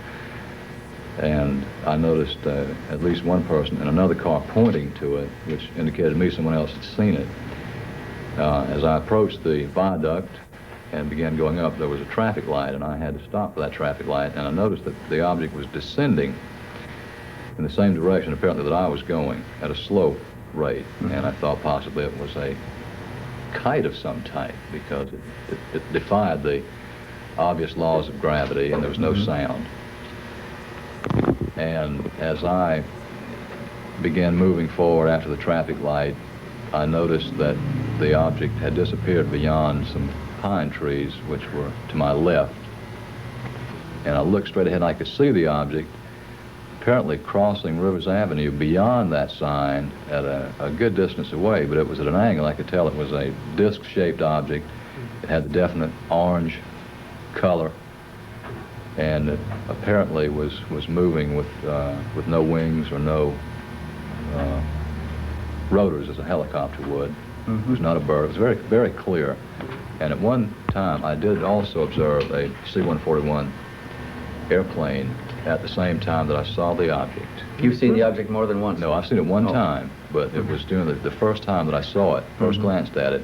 And I noticed at least one person in another car pointing to it, which indicated to me someone else had seen it. As I approached the viaduct and began going up, there was a traffic light, and I had to stop for that traffic light, and I noticed that the object was descending in the same direction, apparently, that I was going, at a slow rate. And I thought possibly it was a kite of some type, because it defied the obvious laws of gravity, and there was no sound. And as I began moving forward after the traffic light, I noticed that the object had disappeared beyond some pine trees which were to my left. And I looked straight ahead and I could see the object apparently crossing Rivers Avenue beyond that sign at a good distance away, but it was at an angle. I could tell it was a disc-shaped object. It had the definite orange color, and it apparently was moving with no wings or no rotors as a helicopter would. It was not a bird. It was very, very clear. And at one time, I did also observe a C-141 airplane at the same time that I saw the object. You've seen the object more than once? No, I've seen it one time, but it was during the first time that I saw it, first glanced at it.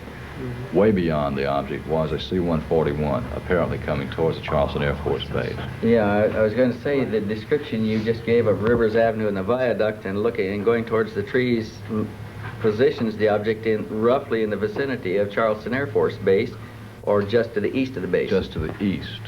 Way beyond the object was a C-141, apparently coming towards the Charleston Air Force Base. Yeah, I was going to say the description you just gave of Rivers Avenue and the viaduct and looking and going towards the trees positions the object roughly in the vicinity of Charleston Air Force Base, or just to the east of the base. Just to the east.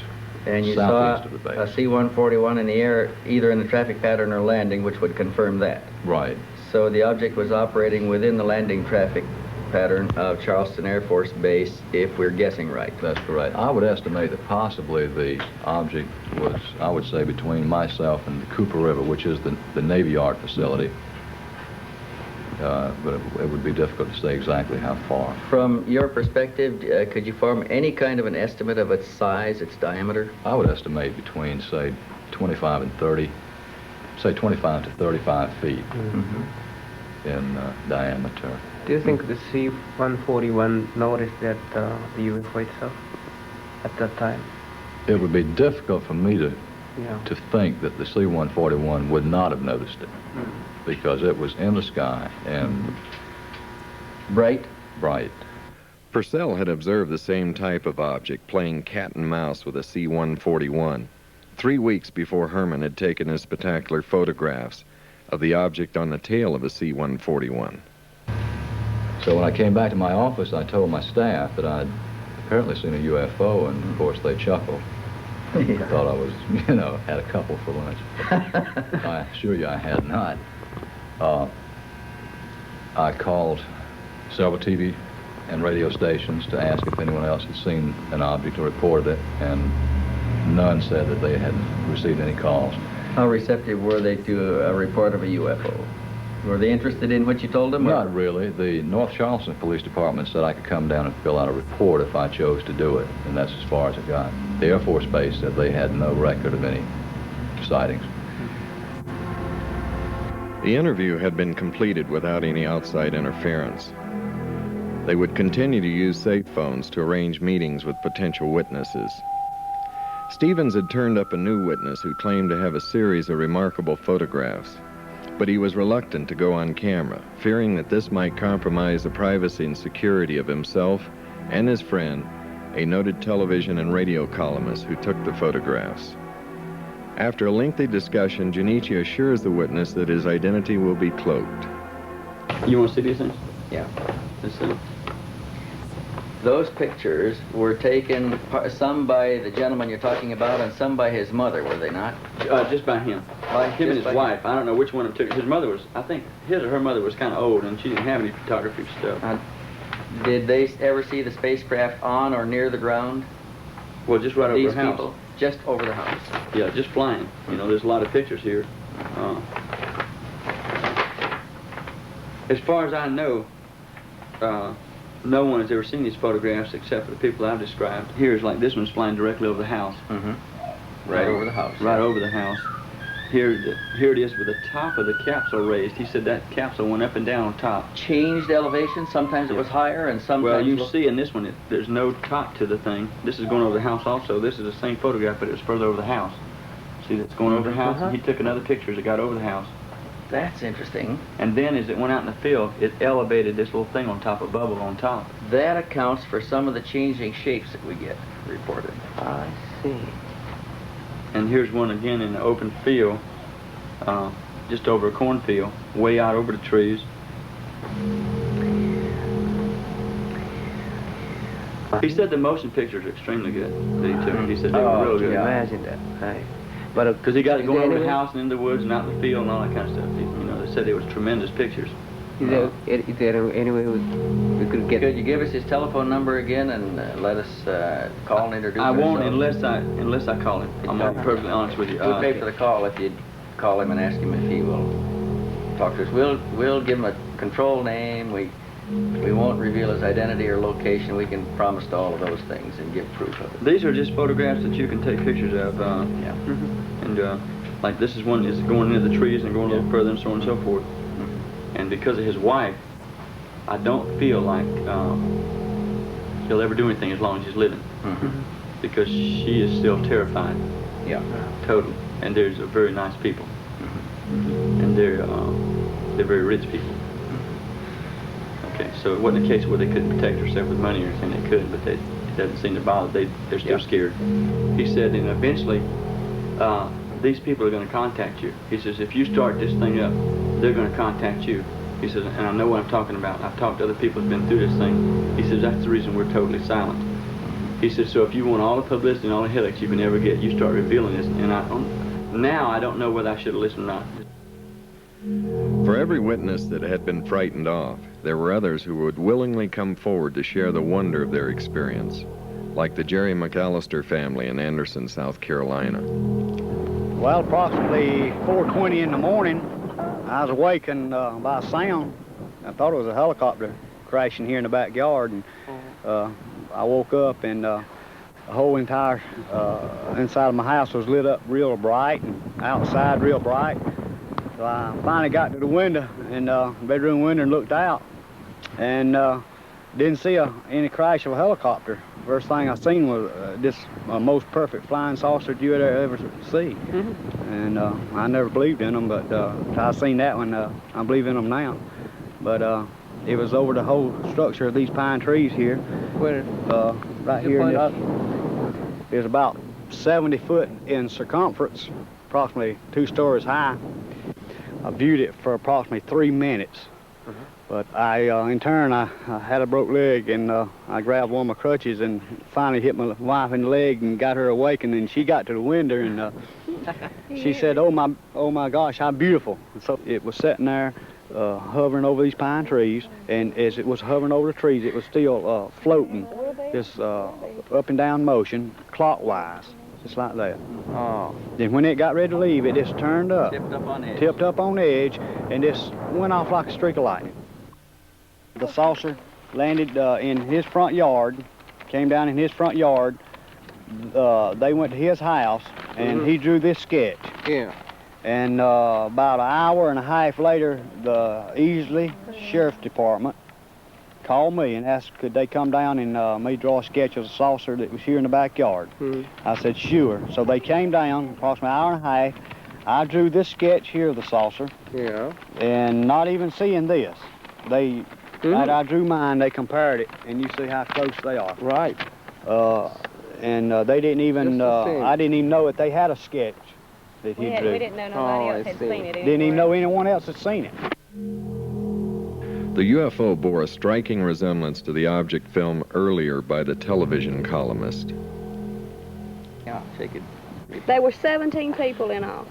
And you saw southeast of the base. a C-141 in the air, either in the traffic pattern or landing, which would confirm that. Right. So the object was operating within the landing traffic pattern of Charleston Air Force Base, if we're guessing right. That's correct. I would estimate that possibly the object was, I would say, between myself and the Cooper River, which is the Navy Yard facility. But it would be difficult to say exactly how far. From your perspective, could you form any kind of an estimate of its size, its diameter? I would estimate between, say, 25 and 30, say 25 to 35 feet in diameter. Do you think the C-141 noticed that the UFO itself at that time? It would be difficult for me to Yeah. think that the C-141 would not have noticed it, because it was in the sky and bright. Purcell had observed the same type of object playing cat and mouse with a C-141 3 weeks before Herrmann had taken his spectacular photographs of the object on the tail of a C-141. So when I came back to my office, I told my staff that I'd apparently seen a UFO, and of course they chuckled. I thought I was, had a couple for lunch. I assure you I had not. I called several TV and radio stations to ask if anyone else had seen an object or reported it, and none said that they had received any calls. How receptive were they to a report of a UFO? Were they interested in what you told them? Not really. The North Charleston Police Department said I could come down and fill out a report if I chose to do it, and that's as far as it got. The Air Force Base said they had no record of any sightings. The interview had been completed without any outside interference. They would continue to use safe phones to arrange meetings with potential witnesses. Stevens had turned up a new witness who claimed to have a series of remarkable photographs, but he was reluctant to go on camera, fearing that this might compromise the privacy and security of himself and his friend, a noted television and radio columnist who took the photographs. After a lengthy discussion, Junichi assures the witness that his identity will be cloaked. You want to see these things? Yeah. Let's see. Those pictures were taken, some by the gentleman you're talking about and some by his mother, were they not? Just by him. By him and his wife. I don't know which one of them took. His mother was, I think, his or her mother was kind of old, and she didn't have any photography stuff. Did they ever see the spacecraft on or near the ground? Well, just right over These the house. people? Just over the house? Yeah, just flying. You know, there's a lot of pictures here. As far as I know, no one has ever seen these photographs except for the people I've described. Here's like this one's flying directly over the house. Right over the house. Right over the house. Here it is with the top of the capsule raised. He said that capsule went up and down on top. Changed elevation? Sometimes it was higher and sometimes... Well, you see in this one, there's no top to the thing. This is going over the house also. This is the same photograph, but it was further over the house. See, that's going over the house. And he took another picture as it got over the house. That's interesting. And then as it went out in the field, it elevated this little thing on top, a bubble on top. That accounts for some of the changing shapes that we get reported. I see. And here's one again in the open field, just over a cornfield, way out over the trees. He said the motion pictures are extremely good that he took. He said they were real good. Imagine that. Right. But because he got it going over the house and in the woods and out in the field and all that kind of stuff. You know, they said they was tremendous pictures. Is there any way we could get... Could you give us his telephone number again and let us call and introduce I won't ourselves? unless I call him. I'm gonna be perfectly honest with you. We'll pay for the call if you call him and ask him if he will talk to us. We'll give him a control name. We won't reveal his identity or location. We can promise to all of those things and give proof of it. These are just photographs that you can take pictures of. And like this is one is going into the trees and going a little further and so on and so forth. And because of his wife, I don't feel like he'll ever do anything as long as he's living. Because she is still terrified. Yeah. Totally. And they're very nice people. And they're very rich people. Okay, so it wasn't a case where they couldn't protect herself with money or anything. They could, but it doesn't seem to bother. They're still scared. He said, and eventually, these people are going to contact you. He says, if you start this thing up, they're going to contact you. He says, and I know what I'm talking about. I've talked to other people who've been through this thing. He says, that's the reason we're totally silent. He says, so if you want all the publicity and all the headaches you can ever get, you start revealing this. And now I don't know whether I should have listened or not. For every witness that had been frightened off, there were others who would willingly come forward to share the wonder of their experience, like the Jerry McAllister family in Anderson, South Carolina. Well, approximately 4:20 in the morning, I was awakened by a sound. I thought it was a helicopter crashing here in the backyard, and I woke up and the whole entire inside of my house was lit up real bright and outside real bright. So I finally got to the window, and bedroom window, and looked out, and didn't see any crash of a helicopter. First thing I seen was this most perfect flying saucer that you would ever see. And I never believed in them, but I seen that one, I believe in them now. But it was over the whole structure of these pine trees here. Where? Right here. It was about 70 foot in circumference, approximately 2 stories high. I viewed it for approximately 3 minutes. But in turn, I had a broke leg, and I grabbed one of my crutches and finally hit my wife in the leg and got her awakened, and she got to the window, and she said, oh my gosh, how beautiful. And so it was sitting there hovering over these pine trees, and as it was hovering over the trees, it was still floating, this up and down motion, clockwise, just like that. Then when it got ready to leave, it just turned up. Tipped up on edge, and just went off like a streak of lightning. The saucer landed in his front yard, came down in his front yard. They went to his house, and he drew this sketch. Yeah. And about an hour and a half later, the Easley Sheriff's Department called me and asked could they come down and me draw a sketch of the saucer that was here in the backyard. I said, sure. So they came down, approximately an hour and a half. I drew this sketch here of the saucer. Yeah. And not even seeing this. I drew mine, they compared it, and you see how close they are. Right. And they didn't even, I didn't even know that they had a sketch that he drew. We didn't know nobody else had seen it. Didn't even know anyone else had seen it. The UFO bore a striking resemblance to the object filmed earlier by the television columnist. Yeah, shake it. There were 17 people in all.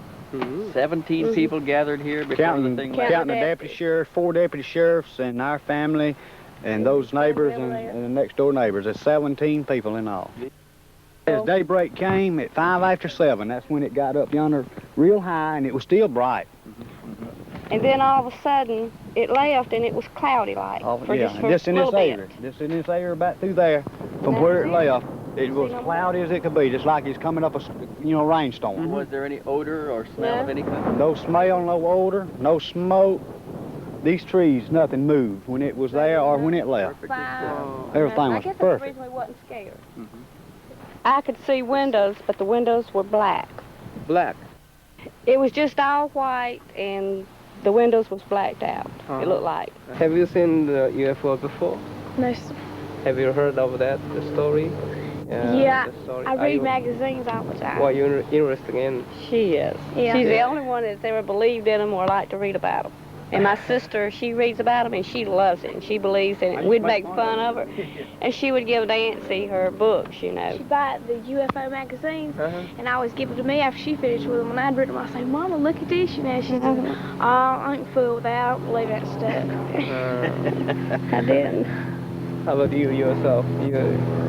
17 people gathered here before the thing left. Counting the deputy sheriff, 4 deputy sheriffs, and our family, and those neighbors and the next door neighbors. There's 17 people in all. As daybreak came at 5 after 7, that's when it got up yonder real high, and it was still bright. And then all of a sudden, it left and it was cloudy-like. Just in this area. Just in this area about through there, from where it left, it was cloudy as it could be, just like it's coming up a rainstorm. Was there any odor or smell of any kind? No smell, no odor, no smoke. These trees, nothing moved when it was there or when it left. Everything was I guess that's perfect. the reason we wasn't scared. I could see windows, but the windows were black. Black? It was just all white, and the windows was blacked out. It looked like. Have you seen the UFO before? No, sir. Have you heard of that, the story? Yeah, the story? I read magazines all the time. Well, you're interested in? She is. Yeah. She's the only one that's ever believed in them or liked to read about them. And my sister, she reads about them, and she loves it, and she believes in it. We'd make fun of her, and she would give Nancy her books, you know. She'd buy the UFO magazines, and I always give them to me after she finished with them. And I'd read them, I'd say, Mama, look at this, you know. She says, oh, I ain't fooled with that. I don't believe that stuff. I didn't. How about you yourself?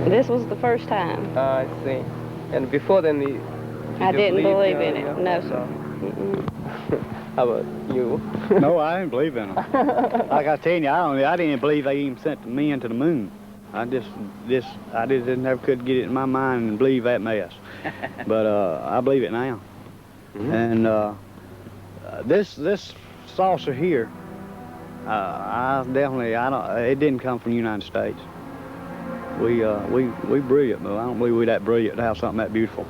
This was the first time. I see. And before then, I didn't believe in it. No, sir. How about you? No, I didn't believe in them. Like I tell you, I didn't believe they even sent the men to the moon. I just never could get it in my mind and believe that mess. But I believe it now. And this saucer here, it didn't come from the United States. We brilliant, but I don't believe we that brilliant to have something that beautiful.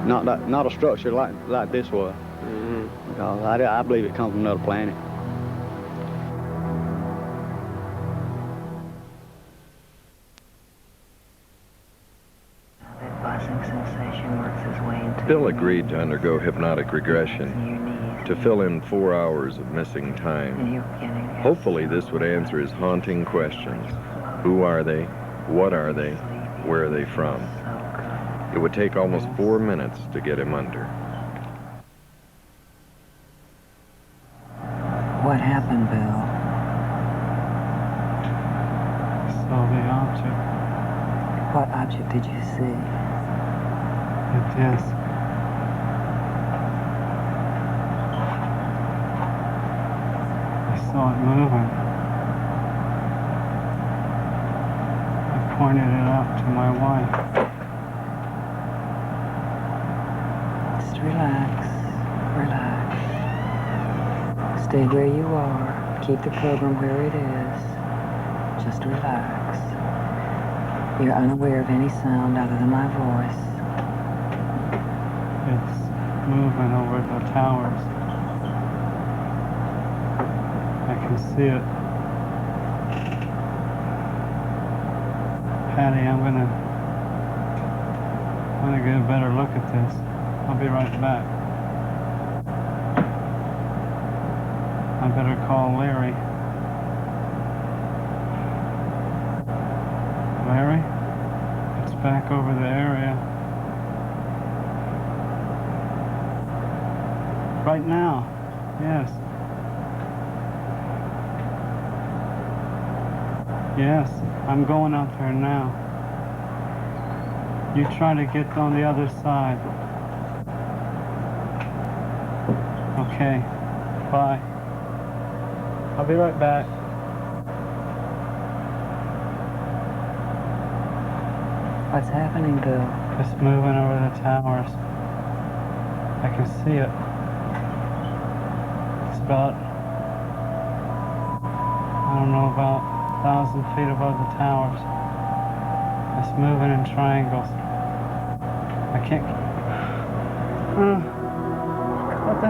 Not a structure like this was. Because I believe it comes from another planet. Bill agreed to undergo hypnotic regression to fill in 4 hours of missing time. Hopefully this would answer his haunting questions. Who are they? What are they? Where are they from? It would take almost 4 minutes to get him under. What happened, Bill? Saw the object. What object did you see? A disc. I saw it moving. I pointed it out to my wife. Just relax. Relax. Stay where you are. Keep the program where it is. Just relax. You're unaware of any sound other than my voice. It's moving over the towers. I can see it. Patty, I'm gonna get a better look at this. I'll be right back. I better call Larry. Larry? It's back over the area. Right now, yes. Yes, I'm going out there now. You try to get on the other side. Okay, bye. I'll be right back. What's happening, Bill? It's moving over the towers. I can see it. It's about, I don't know, about 1,000 feet above the towers. It's moving in triangles. I can't. What the?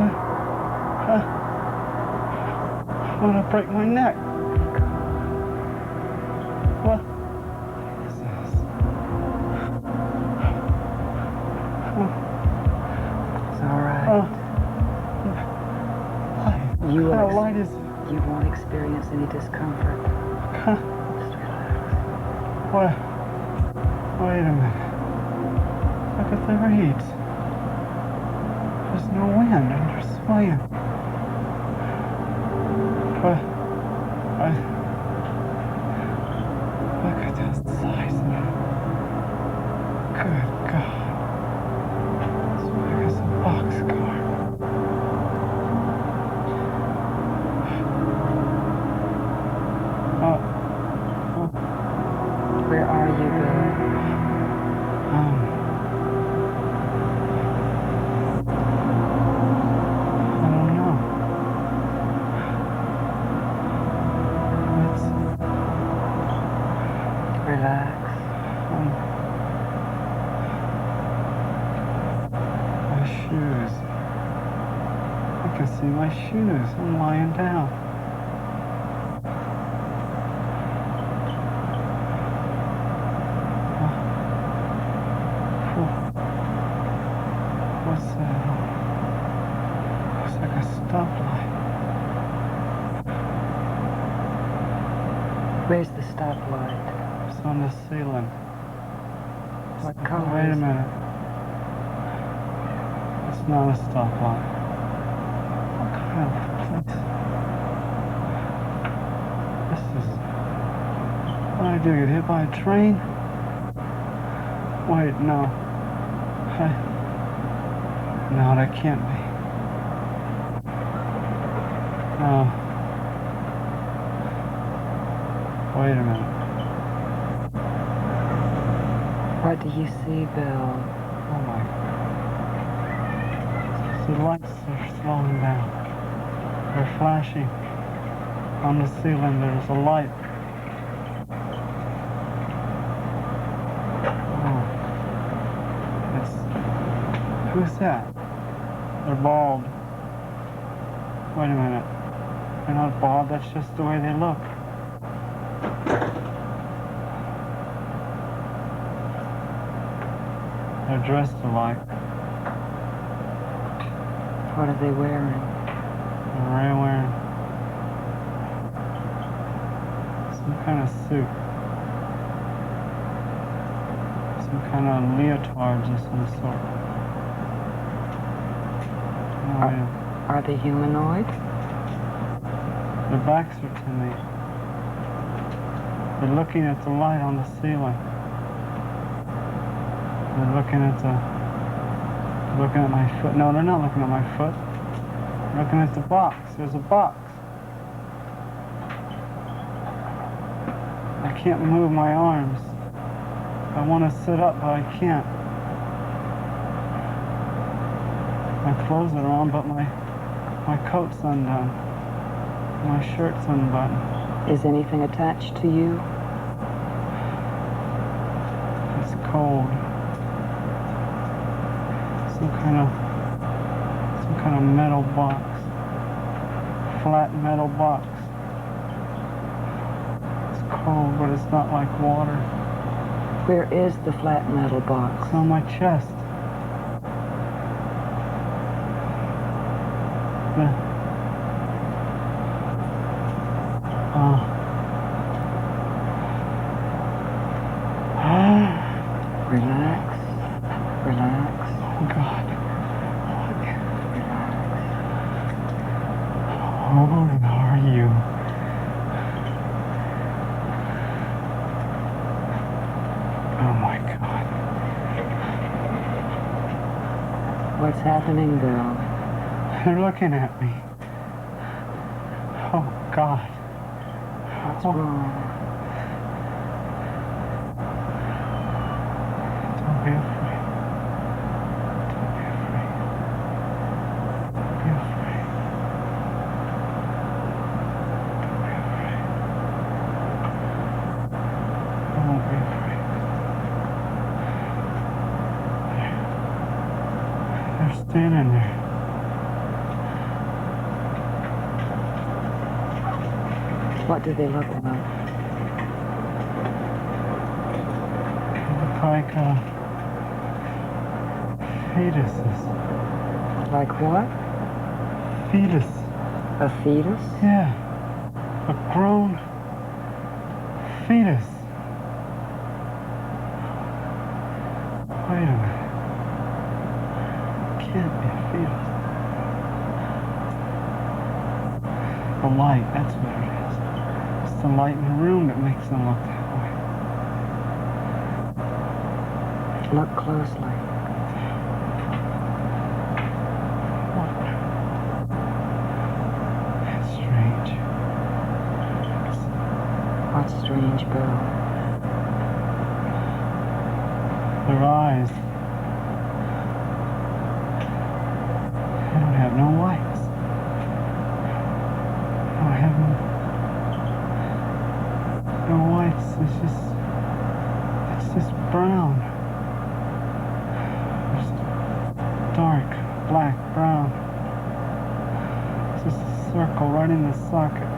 I'm gonna break my neck. What? Is this? It's all right. You won't experience any discomfort? Just relax. What? Wait a minute. Look at the reeds. There's no wind and they're swaying. What? Look at the size of it. Good God. It's big as a boxcar. Where are you, Bill? I don't know. Relax. My shoes. I can see my shoes. I'm lying down. What's that? Looks like a stoplight. Where's the stoplight? It's on the ceiling. What color Wait a is it? minute. It's not a stoplight. What kind of place? This is... What did I do? Get hit by a train? Wait, no. No, that can't be. No. Wait a minute. What do you see, Bill? Oh my. The lights are slowing down. They're flashing. On the ceiling there's a light. Oh. Who's that? They're bald. Wait a minute. They're not bald, that's just the way they look. They're dressed alike. What are they wearing? They're wearing some kind of suit. Some kind of leotards of some sort. Are they humanoid? Their backs are to me. They're looking at the light on the ceiling. They're looking at my foot. No, they're not looking at my foot. They're looking at the box. There's a box. I can't move my arms. I want to sit up, but I can't. My clothes are on, but my coat's undone. My shirt's unbuttoned. Is anything attached to you? It's cold. Some kind of metal box. Flat metal box. It's cold, but it's not like water. Where is the flat metal box? It's on my chest. Relax. Relax. Oh, God. Relax. How are you? Oh, my God. What's happening, Bill? They're looking at me. Oh, God. What's wrong? Don't be afraid. Don't be afraid. Don't be afraid. Don't be afraid. They're standing there. What do they look like? They look like fetuses. Like what? Fetus. A fetus? Yeah. A grown fetus. Wait a minute. Can't be a fetus. The light, that's what it is. It's the light in the room that makes them look that way. Look closely. That's strange. What's strange, Bill? Their eyes. They don't have no whites. They don't have no whites. It's just brown. It's dark, black, brown. It's just a circle right in the socket.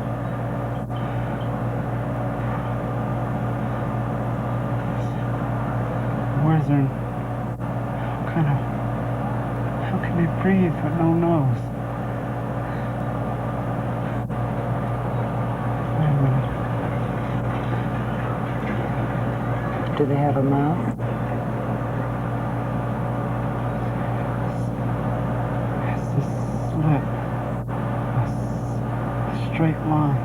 Where's their... How can they breathe with no nose? Wait a minute. Do they have a mouth? It's a slit. A straight line.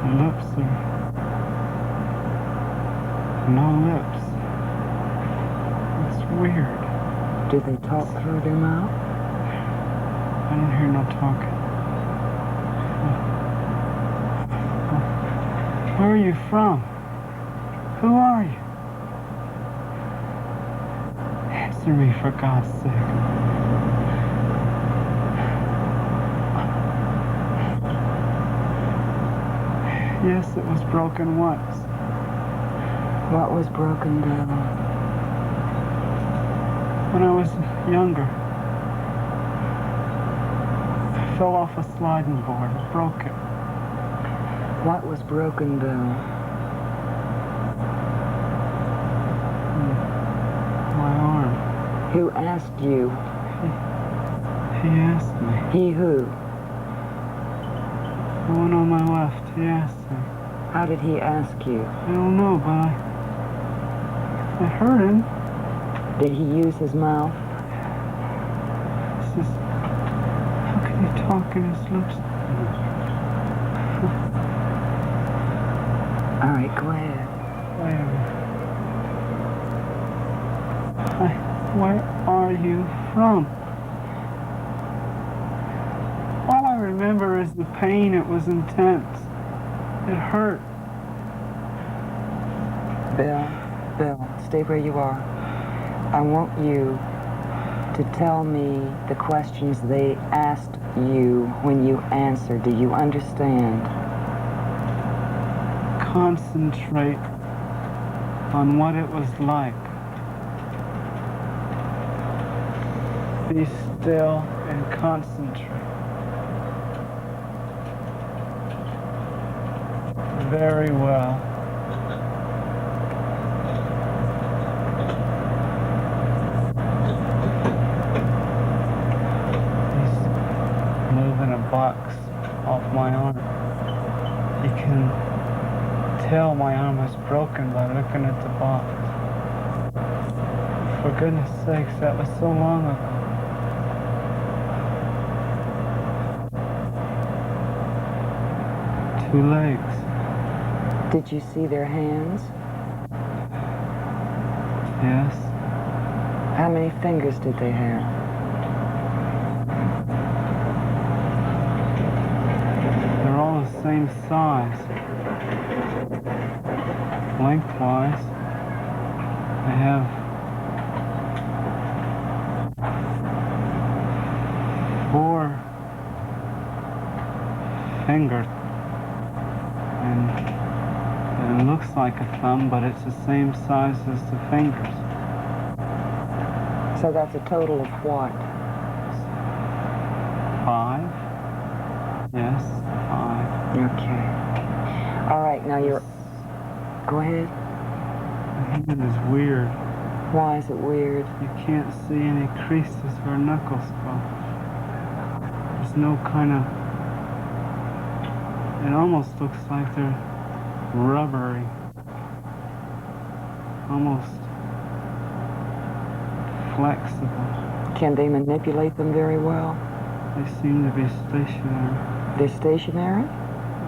The lips are... no lips. It's weird. Do they talk through their mouth? I don't hear no talking. Where are you from? Who are you? Answer me, for God's sake. Yes, it was broken once. What was broken, Bill? When I was younger, I fell off a sliding board, broke it. What was broken, Bill? My arm. Who asked you? He asked me. He who? The one on my left, he asked me. How did he ask you? I don't know, but I heard him. Did he use his mouth? It's just, how can he talk in his lips? All right, go ahead. Wait a minute. Where are you from? All I remember is the pain. It was intense. It hurt. Bill, stay where you are. I want you to tell me the questions they asked you when you answered. Do you understand? Concentrate on what it was like. Be still and concentrate. Very well. He's moving a box off my arm. You can tell my arm was broken by looking at the box. For goodness sakes, that was so long ago. Two legs. Did you see their hands? Yes. How many fingers did they have? They're all the same size. Lengthwise, they have 4 fingers. And it looks like a thumb, but it's the same size as the fingers. So that's a total of what? 5? Yes, 5. Okay. All right, now you're... Go ahead. The hand is weird. Why is it weird? You can't see any creases where knuckles go. There's no kind of It almost looks like they're rubbery. Almost flexible. Can they manipulate them very well? They seem to be stationary. They're stationary?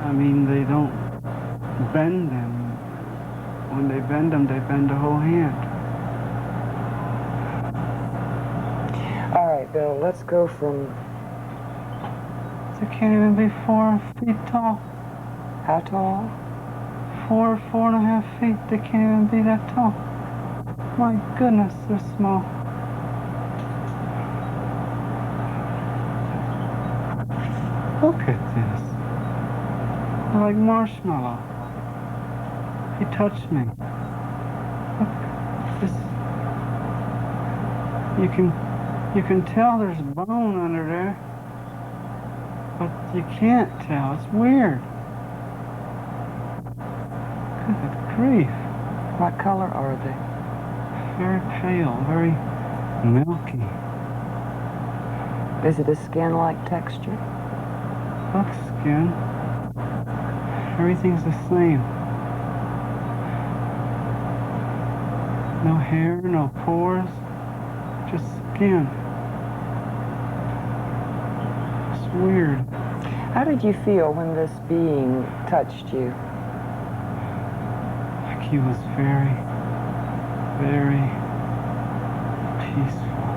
I mean, they don't bend them. When they bend them, they bend the whole hand. All right, Bill, let's go from... They can't even be 4 feet tall. How tall? 4.5 feet. They can't even be that tall. My goodness, they're small. Look at this. They're like marshmallow. He touched me. Look, this. You can tell there's bone under there, but you can't tell. It's weird. Good grief. What color are they? Very pale, very milky. Is it a skin-like texture? Looks skin. Everything's the same. No hair, no pores, just skin. It's weird. How did you feel when this being touched you? Like he was very, very peaceful.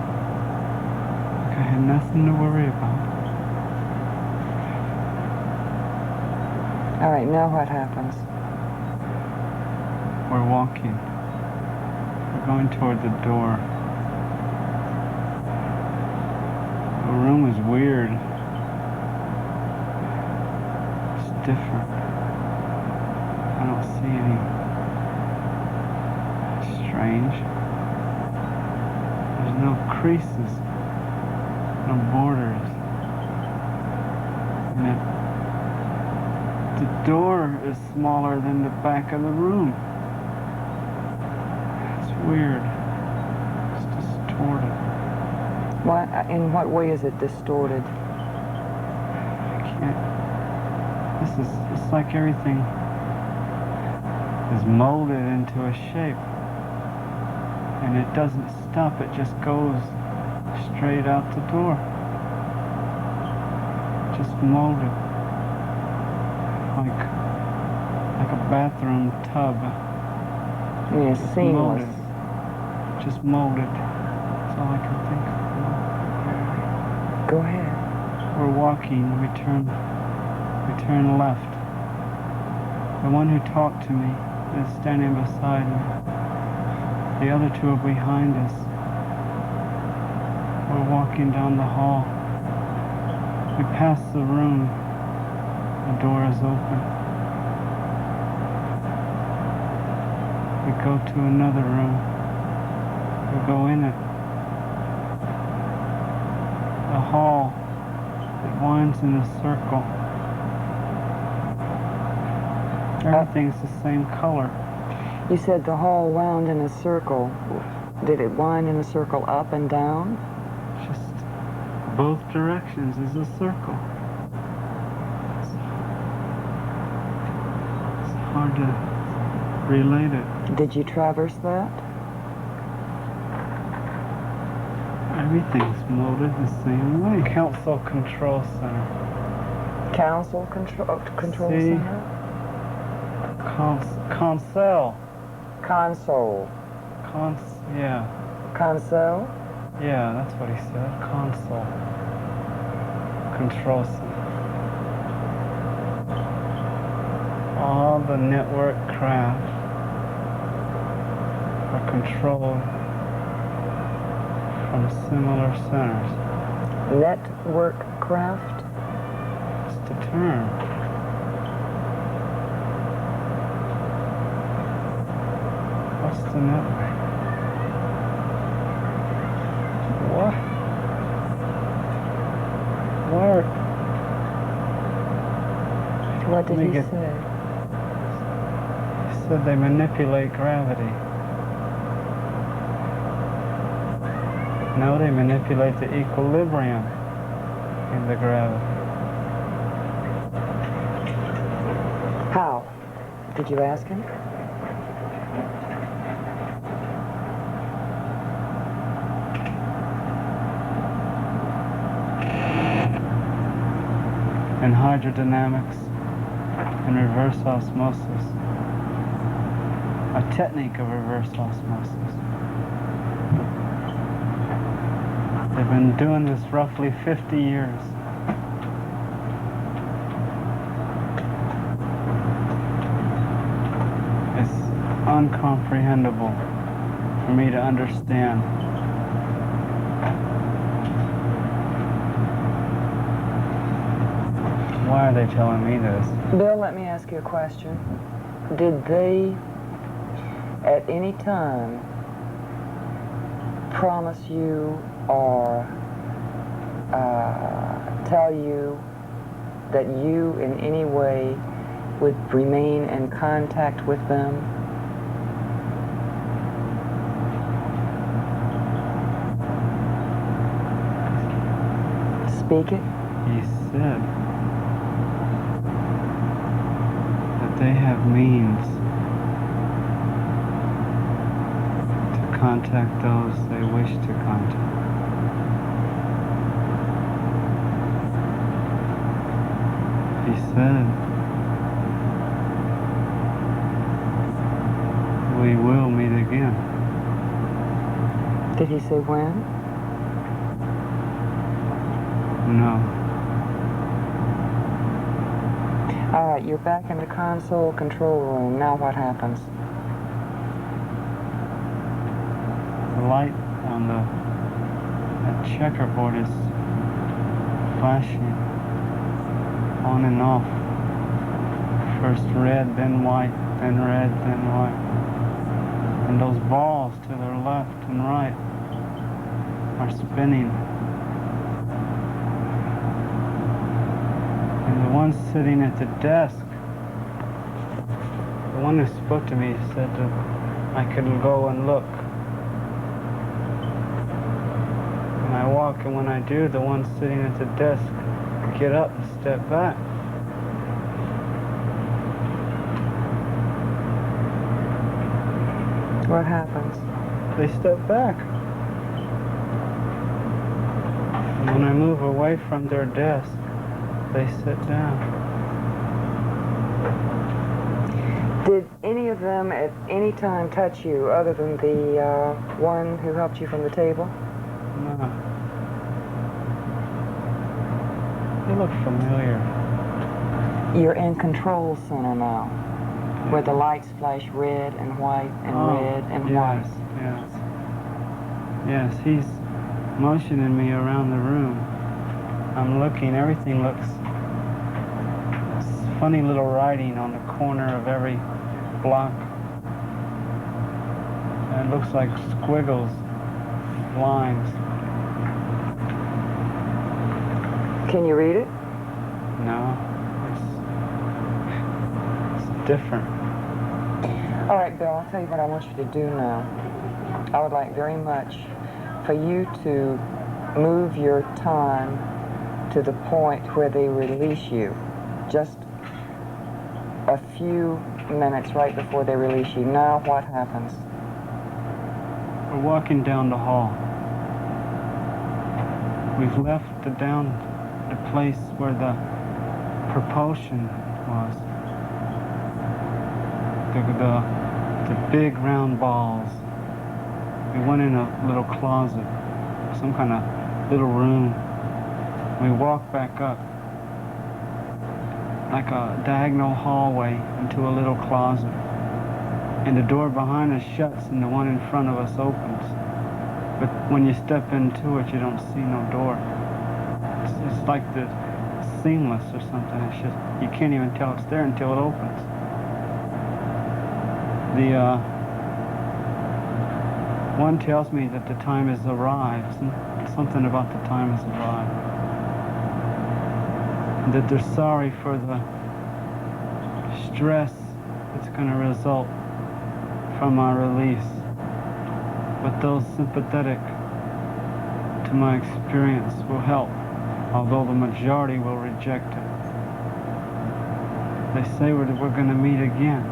Like I had nothing to worry about. All right, now what happens? We're walking. We're going toward the door. The room is weird. It's different. I don't see any strange. There's no creases, no borders. And the door is smaller than the back of the room. It's weird. It's distorted. What, in what way is it distorted? I can't. It's like everything is molded into a shape. And it doesn't stop, it just goes straight out the door. Just molded. Like a bathroom tub. Yes, Just seamless. molded. Just molded. That's all I can think of. Go ahead. We're walking. We turn left. The one who talked to me is standing beside me. The other two are behind us. We're walking down the hall. We pass the room. The door is open. We go to another room. We go in it. A hall that winds in a circle. Everything's the same color. You said the hall wound in a circle. Did it wind in a circle up and down? Just both directions is a circle. It's hard to relate it. Did you traverse that? Everything's molded the same way. Council Control Center. Council Control See? Center? Console. Console. Yeah. Console? Yeah, that's what he said. Console. Control Center. All the network craft are controlled from similar centers. Network craft? It's the term. What's the network? What? Where? What did he say? He said they manipulate gravity. No, they manipulate the equilibrium in the gravity. Did you ask him? In hydrodynamics and reverse osmosis, a technique of reverse osmosis. They've been doing this roughly 50 years. It's uncomprehendable for me to understand. Why are they telling me this? Bill, let me ask you a question. Did they, at any time, promise you or tell you that you in any way would remain in contact with them? Speak it. He said that they have means to contact those they wish to contact. He said, we will meet again. Did he say when? No. All right, you're back in the console control room. Now what happens? The light on that checkerboard is flashing on and off. First red, then white, then red, then white. And those balls to their left and right are spinning. And the one sitting at the desk, the one who spoke to me said that I couldn't go and look. And I walk, and when I do, the one sitting at the desk get up and step back. What happens? They step back. And when I move away from their desk, they sit down. Did any of them at any time touch you other than the one who helped you from the table? No. They look familiar. You're in control center now, where the lights flash red and white and red and white. Yes. Yes, he's motioning me around the room. I'm looking, everything looks funny little writing on the corner of every block. And it looks like squiggles, lines. Can you read it? No, it's different. All right, Bill, I'll tell you what I want you to do now. I would like very much for you to move your time to the point where they release you. Just a few minutes right before they release you. Now what happens? We're walking down the hall. We've left the place where the propulsion was. The big round balls. We went in a little closet, some kind of little room. We walked back up, like a diagonal hallway into a little closet. And the door behind us shuts and the one in front of us opens. But when you step into it, you don't see no door. It's like the seamless or something. It's just, you can't even tell it's there until it opens. The one tells me that the time has arrived. Something about the time has arrived. That they're sorry for the stress that's going to result from our release. But those sympathetic to my experience will help, although the majority will reject it. They say we're going to meet again.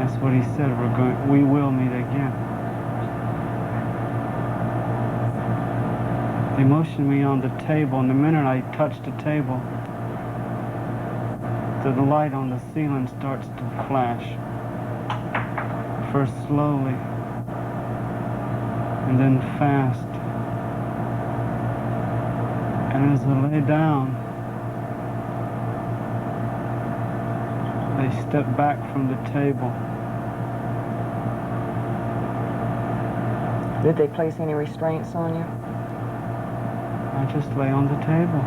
That's what he said. We will meet again. They motioned me on the table, and the minute I touched the table, the light on the ceiling starts to flash. First slowly, and then fast. And as I lay down, they stepped back from the table. Did they place any restraints on you? I just lay on the table.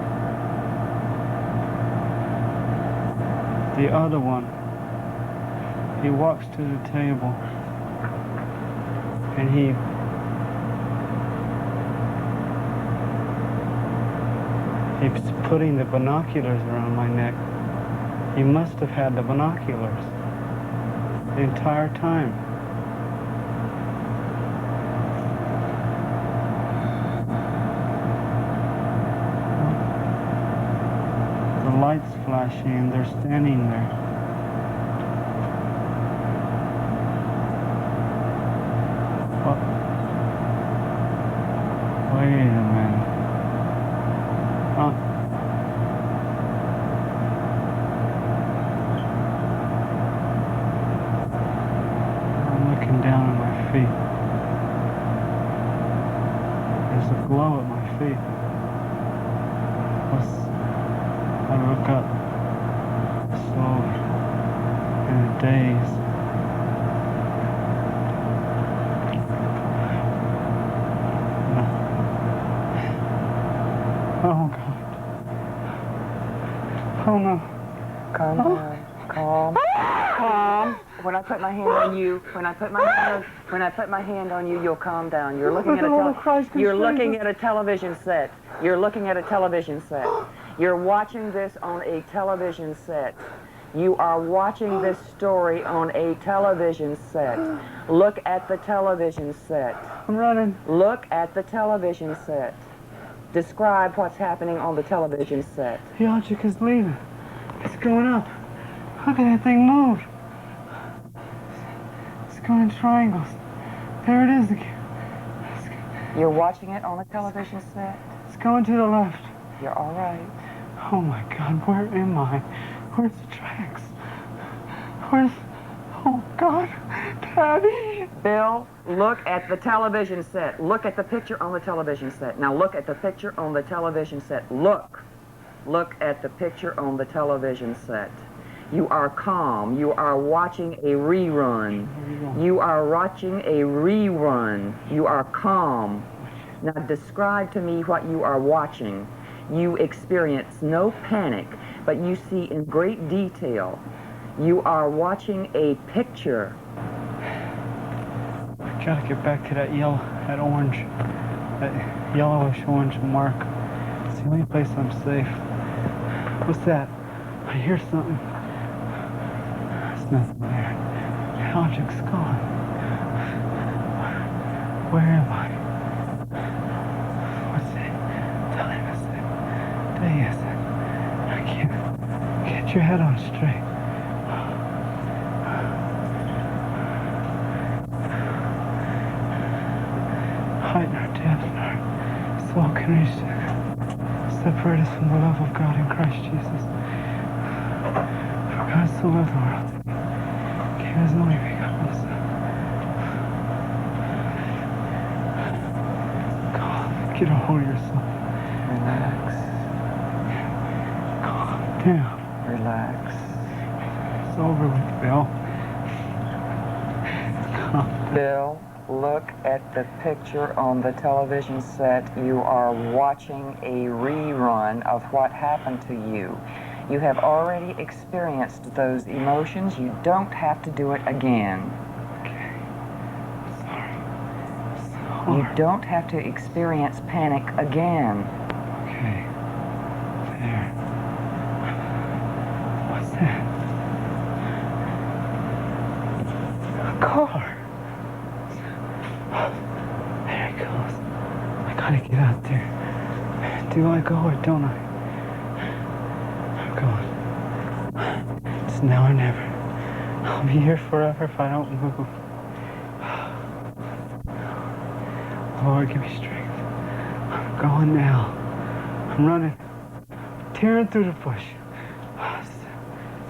The other one, he walks to the table, and he's putting the binoculars around my neck. He must have had the binoculars the entire time. The lights flashing and they're standing there. What? Wait a minute. Huh? I'm looking down at my feet. There's a glow at my feet. I look up slowly in a daze. Oh God. Oh no. Calm down. Calm. Calm. When I put my hand on you, when I put my hand on you, you'll calm down. You're looking at a television set. You're looking at a television set. You're watching this on a television set. You are watching this story on a television set. Look at the television set. I'm running. Look at the television set. Describe what's happening on the television set. The object is leaving. It's going up. Look at that thing move. It's going in triangles. There it is again. You're watching it on a television set? It's going to the left. You're all right. Oh my God, where am I? Where's the tracks? Where's... Oh God, Daddy! Bill, look at the television set. Look at the picture on the television set. Now look at the picture on the television set. Look. Look at the picture on the television set. You are calm. You are watching a rerun. You are watching a rerun. You are calm. Now describe to me what you are watching. You experience no panic, but you see in great detail. You are watching a picture. I gotta get back to that orange, that yellowish orange mark. It's the only place I'm safe. What's that? I hear something. There's nothing there. The object's gone. Where am I? What's it? Time is it? Day is it? I can't get your head on straight. Height nor depth nor soul can reach separate us from the love of God in Christ Jesus. For God so loved the world, He gave His only begotten Son. God, get a hold of yourself. Relax. Calm down. Relax. It's over with, Bill. Calm down. Bill, look at the picture on the television set. You are watching a rerun of what happened to you. You have already experienced those emotions. You don't have to do it again. Okay. Sorry. You don't have to experience panic again. Okay. There. What's that? A car. There it goes. I gotta get out there. Do I go or don't I? I'm going. It's now or never. I'll be here forever if I don't move. Lord, give me strength. I'm going now. I'm running, tearing through the bush.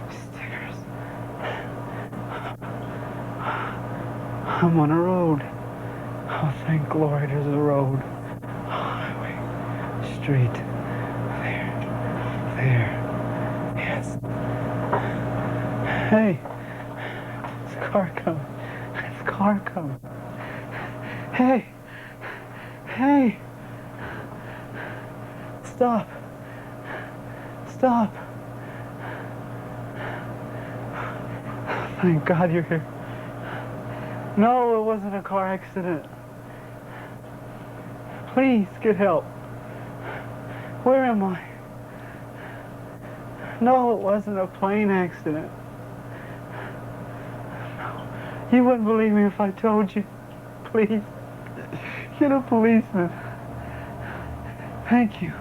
Stickers. I'm on a road. Oh, thank glory there's a road. Highway. Street. There. Yes. Hey. It's a car coming. It's a car coming. Hey. Hey. Stop. Stop. Thank God you're here. No, it wasn't a car accident. Please get help. Where am I? No, it wasn't a plane accident. No. You wouldn't believe me if I told you. Please, get a policeman. Thank you.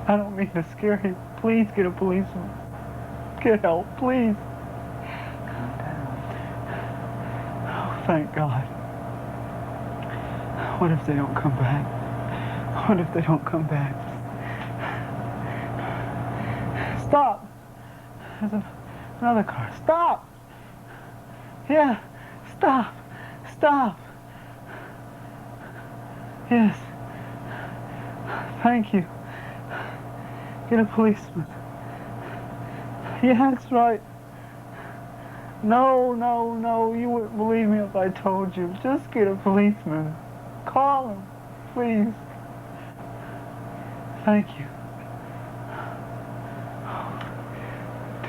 I don't mean to scare you. Please get a policeman. Get help, please. Oh, thank God. What if they don't come back? What if they don't come back? Stop! There's another car. Stop! Yeah, stop! Stop! Yes. Thank you. Get a policeman. Yeah, that's right. No, no, no, you wouldn't believe me if I told you. Just get a policeman. Call him, please. Thank you.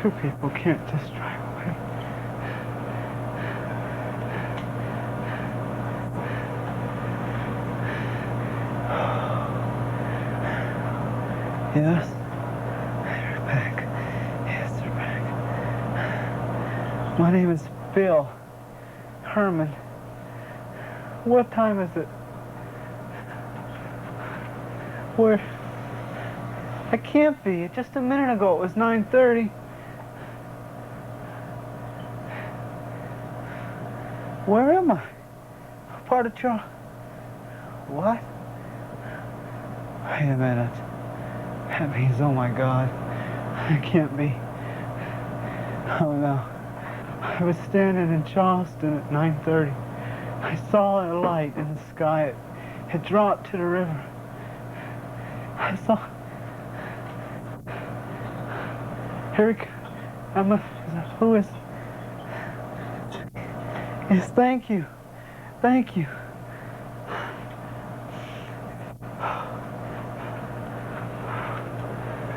Two people can't just drive away. Yes? They're back. Yes, they're back. My name is Bill Herrmann. What time is it? Where? I can't be. Just a minute ago it was 9:30. Where am I? Part of Charleston. What? Wait a minute. That means, oh my God, I can't be. Oh no. I was standing in Charleston at 9:30. I saw a light in the sky. It dropped to the river. I saw. Eric, who is? Yes, thank you. Thank you.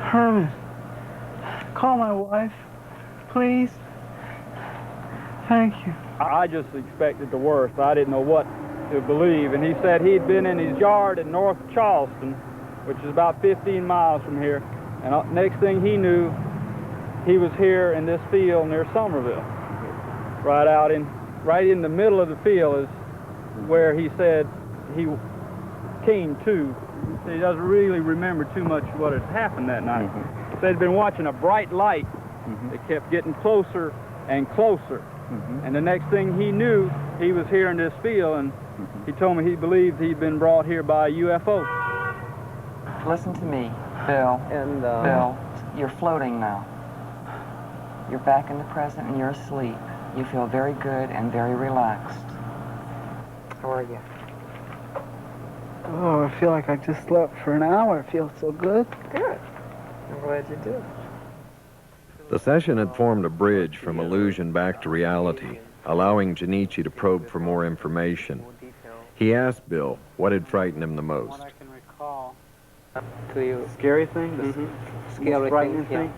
Herman, call my wife, please. Thank you. I just expected the worst. I didn't know what to believe. And he said he'd been in his yard in North Charleston, which is about 15 miles from here. And next thing he knew, he was here in this field near Somerville. Right in the middle of the field is where he said he came to. He doesn't really remember too much what had happened that night. He said he'd been watching a bright light that kept getting closer and closer. And the next thing he knew, he was here in this field, and he told me he believed he'd been brought here by a UFO. Listen to me, Bill. Bill, you're floating now. You're back in the present and you're asleep. You feel very good and very relaxed. How are you? Oh, I feel like I just slept for an hour. It feels so good. Good. I'm glad you did. The session had formed a bridge from illusion back to reality, allowing Junichi to probe for more information. He asked Bill what had frightened him the most. What I can recall. To you. Scary thing? The Scary most frightening thing?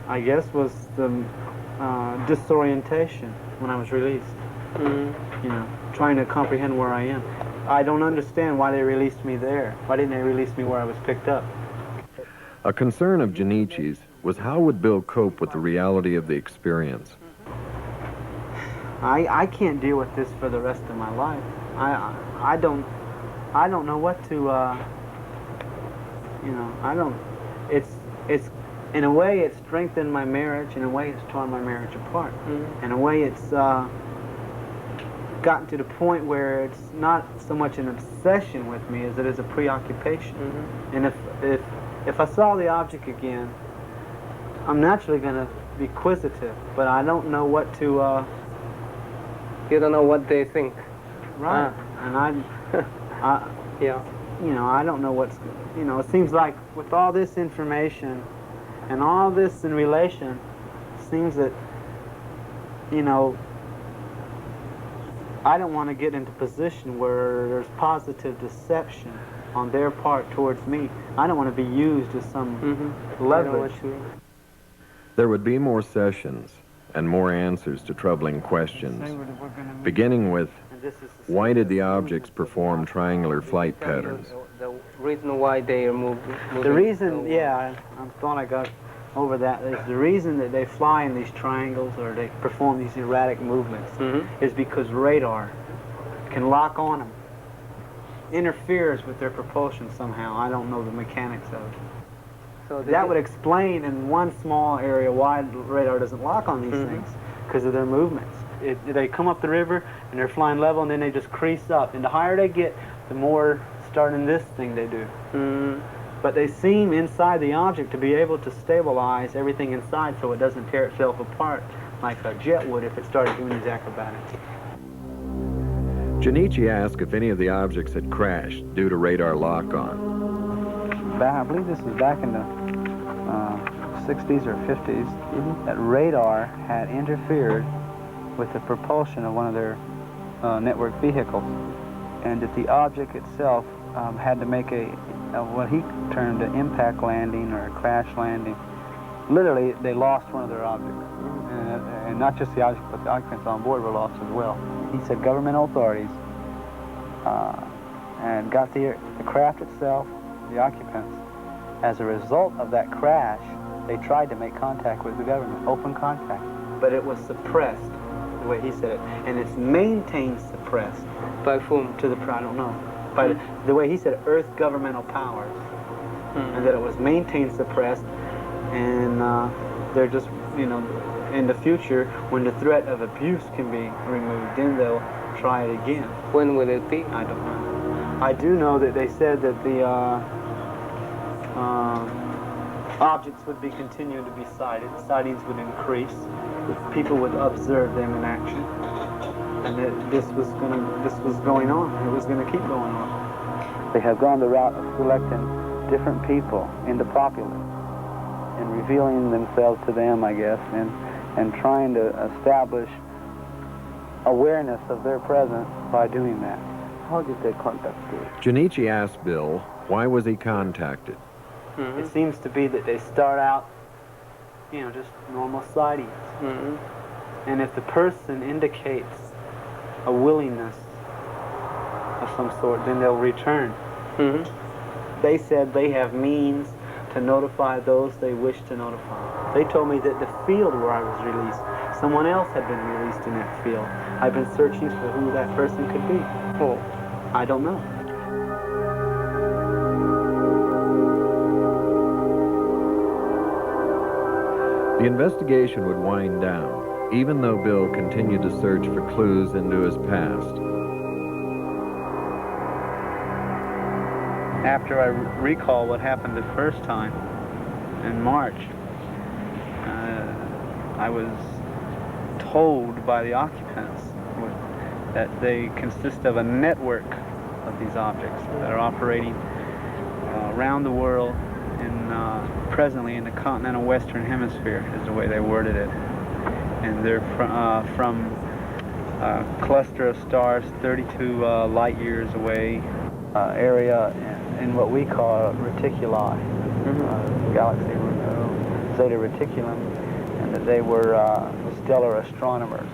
I guess was the disorientation when I was released. You know, trying to comprehend where I am. I don't understand why they released me there. Why didn't they release me where I was picked up? A concern of Junichi's was how would Bill cope with the reality of the experience. I can't deal with this for the rest of my life. I don't know what to you know, it's in a way, it's strengthened my marriage. In a way, it's torn my marriage apart. In a way, it's gotten to the point where it's not so much an obsession with me as it is a preoccupation. And if I saw the object again, I'm naturally going to be inquisitive, but I don't know what to... You don't know what they think. Right. And yeah. You know, I don't know what's... You know, it seems like with all this information and all this in relation, it seems that, you know, I don't want to get into a position where there's positive deception on their part towards me. I don't want to be used as some leverage. There would be more sessions and more answers to troubling questions, beginning with, why did the objects perform triangular flight patterns? The reason why they are moving. The reason, yeah, I thought I got over that, is the reason that they fly in these triangles or they perform these erratic movements is because radar can lock on them, interferes with their propulsion somehow. I don't know the mechanics of it. So that would explain in one small area why the radar doesn't lock on these things, because of their movements. They come up the river and they're flying level, and then they just crease up. And the higher they get, the more starting this thing they do. But they seem inside the object to be able to stabilize everything inside so it doesn't tear itself apart like a jet would if it started doing these acrobatics. Junichi asked if any of the objects had crashed due to radar lock-on. I believe this was back in the 60s or 50s, that radar had interfered with the propulsion of one of their network vehicles, and that the object itself had to make what he termed an impact landing or a crash landing. Literally, they lost one of their objects. And not just the object, but the occupants on board were lost as well. He said government authorities and got the craft itself, the occupants. As a result of that crash, they tried to make contact with the government, open contact. But it was suppressed, the way he said it. And it's maintained suppressed. By whom? To the, I don't know. By the way he said, Earth governmental powers. And that it was maintained suppressed. And they're just, you know, in the future, when the threat of abuse can be removed, then they'll try it again. When will it be? I don't know. I do know that they said that the objects would be continuing to be sighted. Sightings would increase. People would observe them in action, and that this was going on. It was going to keep going on. They have gone the route of selecting different people in the populace and revealing themselves to them, I guess, and trying to establish awareness of their presence by doing that. How did they contact you? Junichi asked Bill, why was he contacted? It seems to be that they start out, you know, just normal sightings. And if the person indicates a willingness of some sort, then they'll return. They said they have means to notify those they wish to notify. They told me that the field where I was released, someone else had been released in that field. I've been searching for who that person could be. Oh, I don't know. The investigation would wind down, even though Bill continued to search for clues into his past. After I recall what happened the first time in March, I was told by the occupants that they consist of a network of these objects that are operating around the world and presently in the continental Western Hemisphere, is the way they worded it. And they're from a cluster of stars 32 light years away, area in what we call reticuli, galaxy Zeta Reticulum, and that they were stellar astronomers,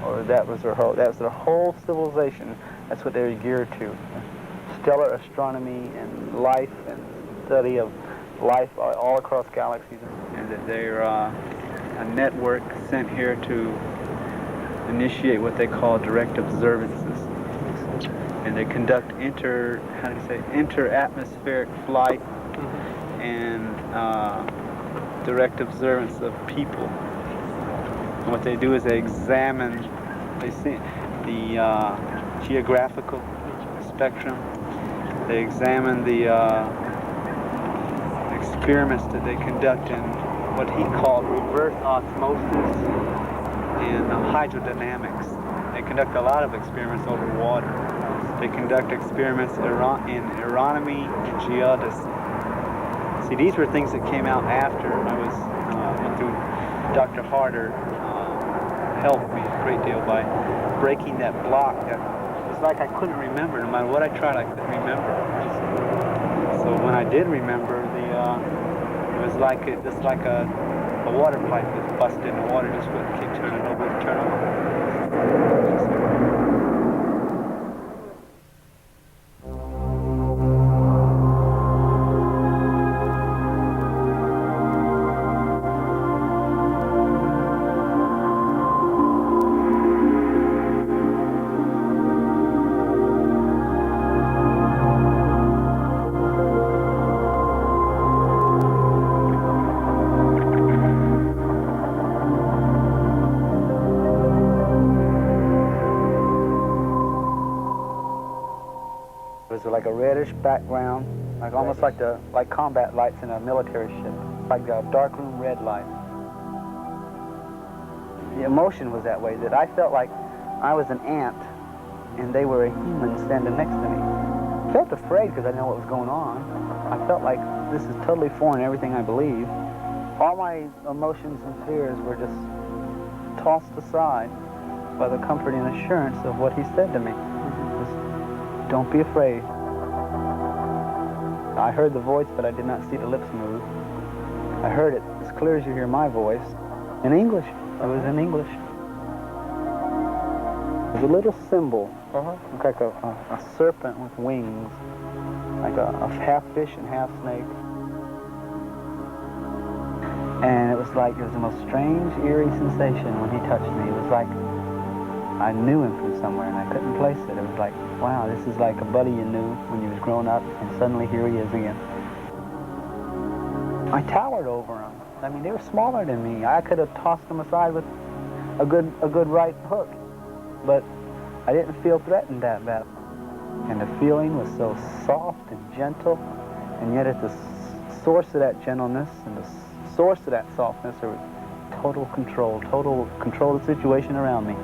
or that was their whole civilization. That's what they were geared to: stellar astronomy and life and study of life all across galaxies, and that they're a network sent here to initiate what they call direct observances. And they conduct inter-atmospheric flight and direct observance of people. And what they do is they examine, they see the geographical spectrum. They examine the experiments that they conduct in what he called reverse osmosis and hydrodynamics. They conduct a lot of experiments over water. They conduct experiments in aeronomy and geodesy. See, these were things that came out after I was went through. Dr. Harder helped me a great deal by breaking that block. That it's like I couldn't remember. No matter what I tried, I couldn't remember. So when I did remember, it was like just like a water pipe was busted in the water, just wouldn't keep turning over and turn on. Like a reddish background, like almost like combat lights in a military ship, like a darkroom red light. The emotion was that way, that I felt like I was an ant and they were a human standing next to me. I felt afraid because I didn't know what was going on. I felt like this is totally foreign to everything I believe. All my emotions and fears were just tossed aside by the comforting assurance of what he said to me. Just, don't be afraid. I heard the voice, but I did not see the lips move. I heard it as clear as you hear my voice. In English. It was in English. It was a little symbol. Like a serpent with wings. Like a half fish and half snake. And it was like, it was the most strange, eerie sensation when he touched me. It was like I knew him from somewhere and I couldn't place it. It was like, wow, this is like a buddy you knew when you was growing up, and suddenly here he is again. I towered over him. I mean, they were smaller than me. I could have tossed them aside with a good right hook, but I didn't feel threatened that bad. And the feeling was so soft and gentle, and yet at the source of that gentleness and the source of that softness, there was total control of the situation around me.